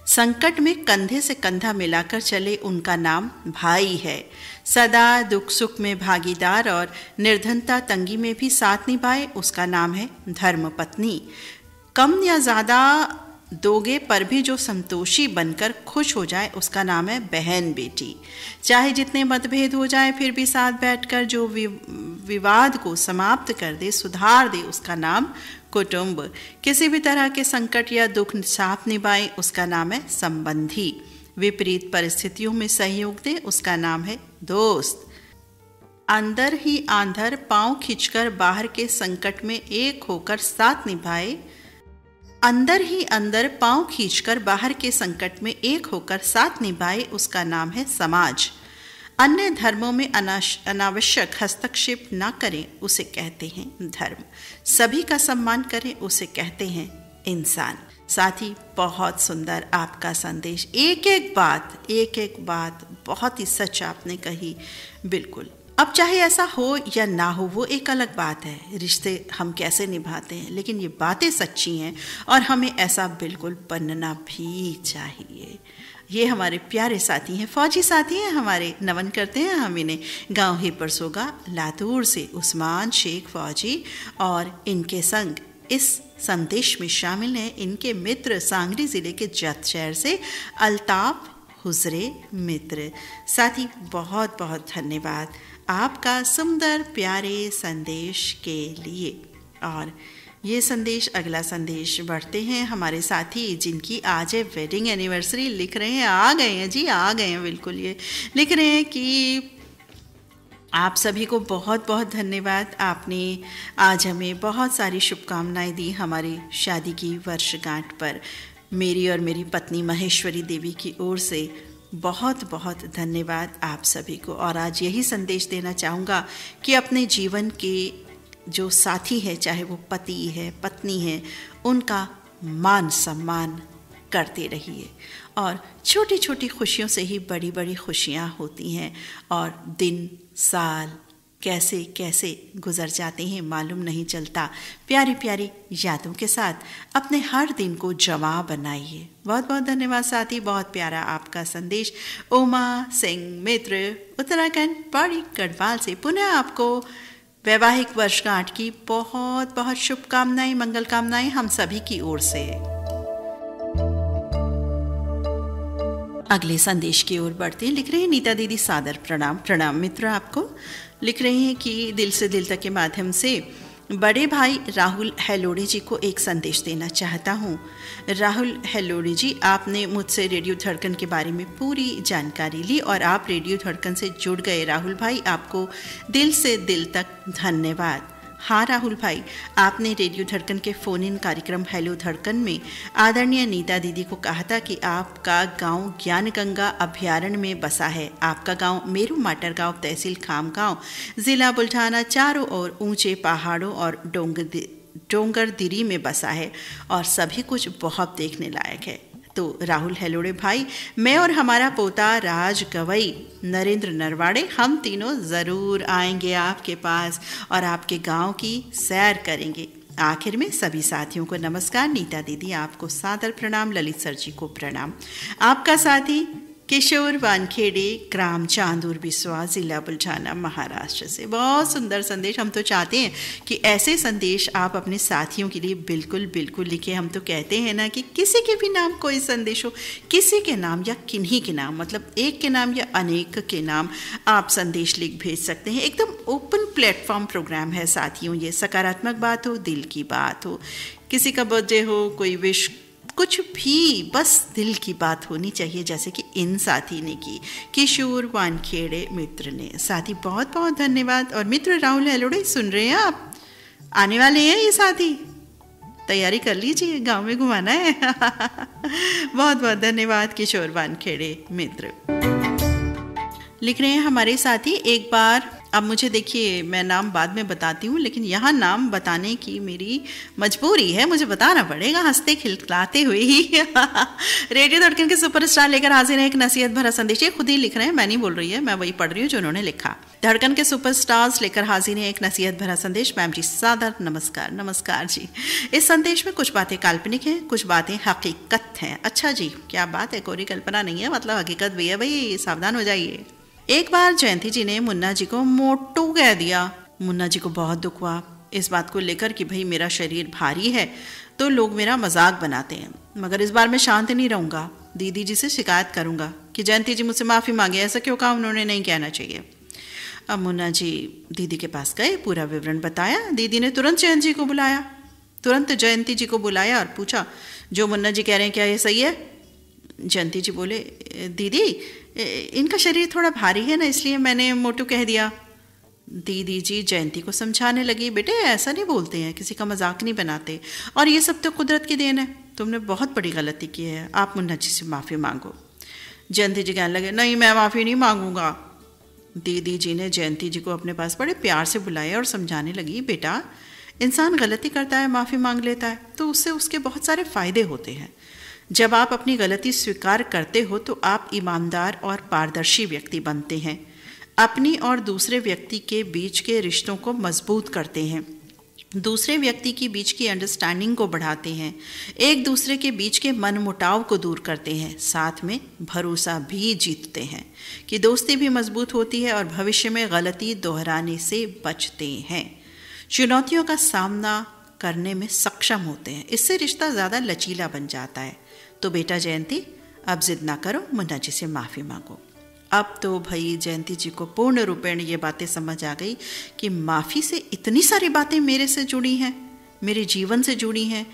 संकट में कंधे से कंधा मिलाकर चले, उनका नाम भाई है। सदा दुख सुख में भागीदार और निर्धनता तंगी में भी साथ निभाए, उसका नाम है धर्मपत्नी। कम या ज़्यादा दोगे पर भी जो संतोषी बनकर खुश हो जाए, उसका नाम है बहन बेटी। चाहे जितने मतभेद हो जाए फिर भी साथ बैठकर जो विवाद को समाप्त कर दे, सुधार दे, उसका नाम कुटुंब। किसी भी तरह के संकट या दुख साथ निभाए, उसका नाम है संबंधी। विपरीत परिस्थितियों में सहयोग दे, उसका नाम है दोस्त। अंदर ही आंधर पांव खींचकर बाहर के संकट में एक होकर साथ निभाए, अंदर ही अंदर पांव खींचकर बाहर के संकट में एक होकर साथ निभाए, उसका नाम है समाज। अन्य धर्मों में अनावश्यक हस्तक्षेप न करें, उसे कहते हैं धर्म। सभी का सम्मान करें, उसे कहते हैं इंसान। साथी, बहुत सुंदर आपका संदेश। एक एक बात बहुत ही सच आपने कही। बिल्कुल, अब चाहे ऐसा हो या ना हो, वो एक अलग बात है, रिश्ते हम कैसे निभाते हैं, लेकिन ये बातें सच्ची हैं और हमें ऐसा बिल्कुल बनना भी चाहिए। ये हमारे प्यारे साथी हैं, फौजी साथी हैं हमारे, नमन करते हैं हम इन्हें। गांव ही परसोगा लातूर से उस्मान शेख फौजी, और इनके संग इस संदेश में शामिल हैं इनके मित्र सांगली ज़िले के जत शहर से अल्ताफ हुजरे मित्र। साथी, बहुत बहुत धन्यवाद आपका सुंदर प्यारे संदेश के लिए। और ये संदेश, अगला संदेश बढ़ते हैं। हमारे साथी जिनकी आज है वेडिंग एनिवर्सरी, लिख रहे हैं, आ गए हैं जी, आ गए हैं बिल्कुल। ये लिख रहे हैं कि आप सभी को बहुत बहुत धन्यवाद। आपने आज हमें बहुत सारी शुभकामनाएं दी हमारी शादी की वर्षगांठ पर। मेरी और मेरी पत्नी महेश्वरी देवी की ओर से बहुत बहुत धन्यवाद आप सभी को। और आज यही संदेश देना चाहूँगा कि अपने जीवन के जो साथी है, चाहे वो पति है, पत्नी है, उनका मान सम्मान करते रहिए। और छोटी छोटी खुशियों से ही बड़ी बड़ी खुशियाँ होती हैं और दिन साल कैसे कैसे गुजर जाते हैं मालूम नहीं चलता। प्यारी प्यारी यादों के साथ अपने हर दिन को जमा बनाइए। बहुत बहुत धन्यवाद साथी, बहुत प्यारा आपका संदेश। उमा सिंह मित्र उत्तराखंड पौड़ी गढ़वाल से पुनः आपको वैवाहिक वर्षगांठ की बहुत बहुत शुभकामनाएं, मंगल कामनाएं हम सभी की ओर से। अगले संदेश की ओर बढ़ते हैं। लिख रहे हैं नीता दीदी सादर प्रणाम। प्रणाम मित्र आपको। लिख रहे हैं कि दिल से दिल तक के माध्यम से बड़े भाई राहुल हेलोड़े जी को एक संदेश देना चाहता हूँ। राहुल हेलोड़े जी, आपने मुझसे रेडियो धड़कन के बारे में पूरी जानकारी ली और आप रेडियो धड़कन से जुड़ गए। राहुल भाई, आपको दिल से दिल तक धन्यवाद। हाँ राहुल भाई, आपने रेडियो धड़कन के फ़ोन इन कार्यक्रम हेलो धड़कन में आदरणीय नीता दीदी को कहा था कि आपका गांव ज्ञान गंगा अभ्यारण्य में बसा है। आपका गांव मेरू माटर गांव, तहसील खामगांव, ज़िला बुल्ढाना, चारों ओर ऊंचे पहाड़ों और डोंगरदिरी में बसा है और सभी कुछ बहुत देखने लायक है। तो राहुल हेलोड़े भाई, मैं और हमारा पोता राज गवई नरेंद्र नरवाड़े, हम तीनों ज़रूर आएंगे आपके पास और आपके गांव की सैर करेंगे। आखिर में सभी साथियों को नमस्कार। नीता दीदी आपको सादर प्रणाम। ललित सर जी को प्रणाम। आपका साथी किशोर वानखेड़े, ग्राम चांदूर बिस्वा, जिला बुल्ढाना, महाराष्ट्र से। बहुत सुंदर संदेश। हम तो चाहते हैं कि ऐसे संदेश आप अपने साथियों के लिए बिल्कुल बिल्कुल लिखें। हम तो कहते हैं ना कि किसी के भी नाम कोई संदेश हो, किसी के नाम या किन्हीं के नाम, मतलब एक के नाम या अनेक के नाम आप संदेश लिख भेज सकते हैं। एकदम ओपन प्लेटफॉर्म प्रोग्राम है साथियों ये। सकारात्मक बात हो, दिल की बात हो, किसी का बर्थडे हो, कोई विश, कुछ भी, बस दिल की बात होनी चाहिए, जैसे कि इन साथी ने की, किशोर वानखेड़े मित्र ने। साथी बहुत बहुत धन्यवाद। और मित्र राहुल हेलोड़े, सुन रहे हैं आप? आने वाले हैं ये साथी, तैयारी कर लीजिए, गांव में घुमाना है। बहुत बहुत धन्यवाद किशोर वानखेड़े मित्र। लिख रहे हैं हमारे साथी, एक बार, अब मुझे देखिए मैं नाम बाद में बताती हूँ, लेकिन यहाँ नाम बताने की मेरी मजबूरी है, मुझे बताना पड़ेगा हंसते खिलखिलाते हुए ही। रेडियो धड़कन के सुपरस्टार लेकर हाजिर है एक नसीहत भरा संदेश। ये खुद ही लिख रहे हैं, मैं नहीं बोल रही है, मैं वही पढ़ रही हूँ जो उन्होंने लिखा। धड़कन के सुपरस्टार्स लेकर हाजिर है एक नसीहत भरा संदेश। मैम जी सादर नमस्कार। नमस्कार जी। इस संदेश में कुछ बातें काल्पनिक हैं, कुछ बातें हकीकत हैं। अच्छा जी, क्या बात है, कोई कल्पना नहीं है, मतलब हकीकत भी है भाई, सावधान हो जाइए। एक बार जयंती जी ने मुन्ना जी को मोटू कह दिया। मुन्ना जी को बहुत दुख हुआ इस बात को लेकर कि भाई मेरा शरीर भारी है तो लोग मेरा मजाक बनाते हैं, मगर इस बार मैं शांत नहीं रहूँगा, दीदी जी से शिकायत करूँगा कि जयंती जी मुझसे माफ़ी मांगे। ऐसा क्यों कहा उन्होंने, नहीं कहना चाहिए। अब मुन्ना जी दीदी के पास गए, पूरा विवरण बताया। दीदी ने तुरंत जयंती जी को बुलाया और पूछा, जो मुन्ना जी कह रहे हैं क्या ये सही है? जयंती जी बोले, दीदी इनका शरीर थोड़ा भारी है ना, इसलिए मैंने मोटू कह दिया। दीदी जी जयंती को समझाने लगी, बेटे ऐसा नहीं बोलते हैं, किसी का मजाक नहीं बनाते, और ये सब तो कुदरत की देन है, तुमने बहुत बड़ी गलती की है, आप मुन्ना जी से माफ़ी मांगो। जयंती जी कहने लगे, नहीं मैं माफ़ी नहीं मांगूंगा। दीदी जी ने जयंती जी को अपने पास बड़े प्यार से बुलाया और समझाने लगी, बेटा इंसान गलती करता है, माफ़ी मांग लेता है तो उससे उसके बहुत सारे फ़ायदे होते हैं। जब आप अपनी गलती स्वीकार करते हो तो आप ईमानदार और पारदर्शी व्यक्ति बनते हैं, अपनी और दूसरे व्यक्ति के बीच के रिश्तों को मजबूत करते हैं, दूसरे व्यक्ति के बीच की अंडरस्टैंडिंग को बढ़ाते हैं, एक दूसरे के बीच के मनमुटाव को दूर करते हैं, साथ में भरोसा भी जीतते हैं कि दोस्ती भी मजबूत होती है और भविष्य में गलती दोहराने से बचते हैं, चुनौतियों का सामना करने में सक्षम होते हैं। इससे रिश्ता ज़्यादा लचीला बन जाता है। तो बेटा जयंती अब जिद ना करो, मुन्ना जी से माफ़ी मांगो। अब तो भाई जयंती जी को पूर्ण रूपेण ये बातें समझ आ गई कि माफ़ी से इतनी सारी बातें मेरे से जुड़ी हैं, मेरे जीवन से जुड़ी हैं,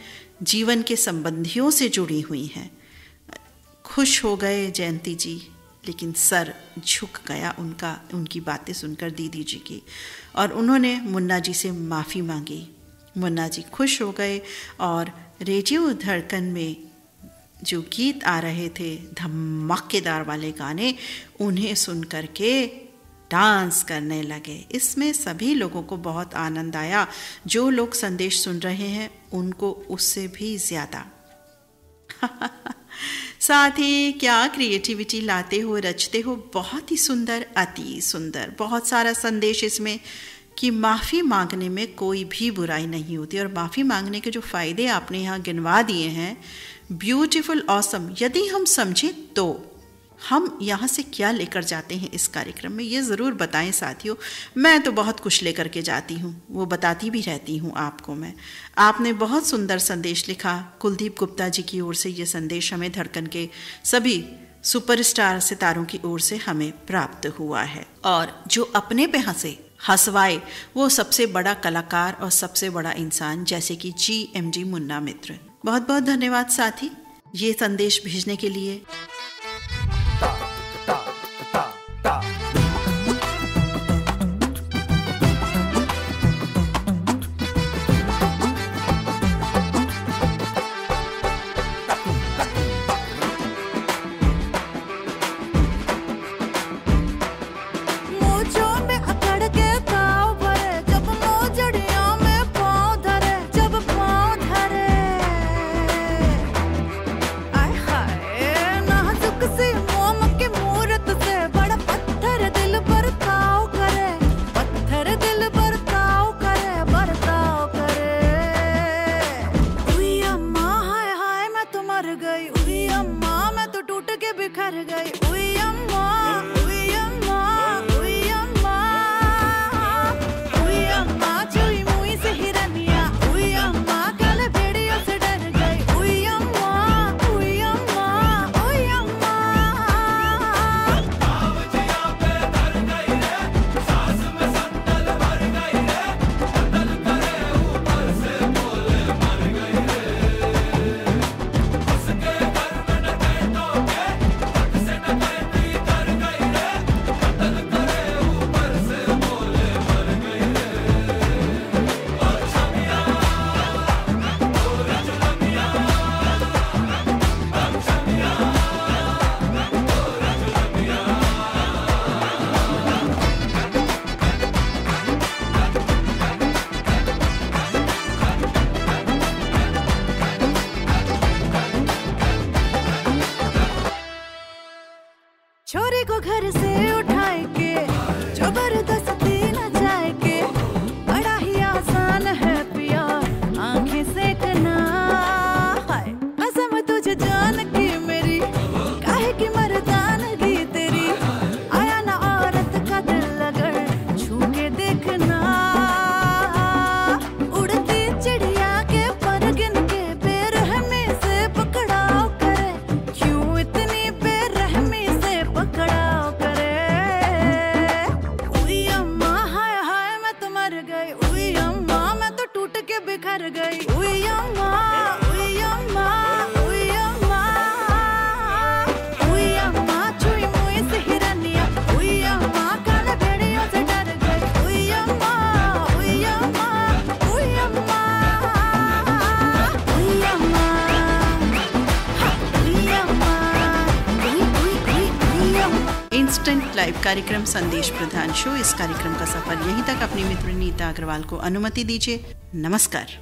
जीवन के संबंधियों से जुड़ी हुई हैं। खुश हो गए जयंती जी, लेकिन सर झुक गया उनकी बातें सुनकर दीदी जी की, और उन्होंने मुन्ना जी से माफ़ी मांगी। मुन्ना जी खुश हो गए और रेडियो धड़कन में जो गीत आ रहे थे, धमाकेदार वाले गाने, उन्हें सुन कर के डांस करने लगे। इसमें सभी लोगों को बहुत आनंद आया। जो लोग संदेश सुन रहे हैं उनको उससे भी ज़्यादा। साथ ही क्या क्रिएटिविटी लाते हो, रचते हो, बहुत ही सुंदर, अति सुंदर। बहुत सारा संदेश इसमें कि माफ़ी मांगने में कोई भी बुराई नहीं होती, और माफ़ी मांगने के जो फ़ायदे आपने यहाँ गिनवा दिए हैं, ब्यूटीफुल, ऑसम। यदि हम समझें तो हम यहाँ से क्या लेकर जाते हैं इस कार्यक्रम में, ये ज़रूर बताएं साथियों। मैं तो बहुत कुछ लेकर के जाती हूँ, वो बताती भी रहती हूँ आपको मैं। आपने बहुत सुंदर संदेश लिखा, कुलदीप गुप्ता जी की ओर से ये संदेश हमें धड़कन के सभी सुपरस्टार सितारों की ओर से हमें प्राप्त हुआ है। और जो अपने पे हंसे, हंसवाए, वो सबसे बड़ा कलाकार और सबसे बड़ा इंसान, जैसे कि GMG मुन्ना मित्र। बहुत बहुत धन्यवाद साथी ये संदेश भेजने के लिए। छोरी को घर से उठाए के जबरदस्ती न जाए के, बड़ा ही आसान है पिया आंखें सेकना। हाय कसम तुझे जान की मेरी, काहे की मर्दानगी तेरी, आया ना औरत का दिल अगर छू के देखना। उड़ती चिड़िया के पर गिन के बेरहमी से पकड़ाओ करे, क्यों इतनी बेरहमी से पकड़ाओ करे। उई अम्मा हाय हाय मैं तो मर गई, उई अम्मा मैं तो टूट के बिखर गई। उई अम्मा, उई अम्मा, उई अम्मा, उई अम्मा छुई मुई से हिरनिया, उई अम्मा काले भेड़ियों से डर गई। उई अम्मा, उई अम्मा, उई अम्मा, उई अम्मा, उई अम्मा, उई अम्मा। इंस्टेंट लाइव कार्यक्रम संदेश प्रधान शो, इस कार्यक्रम का सफर यहीं तक। अपनी मित्र नीता अग्रवाल को अनुमति दीजिए। नमस्कार।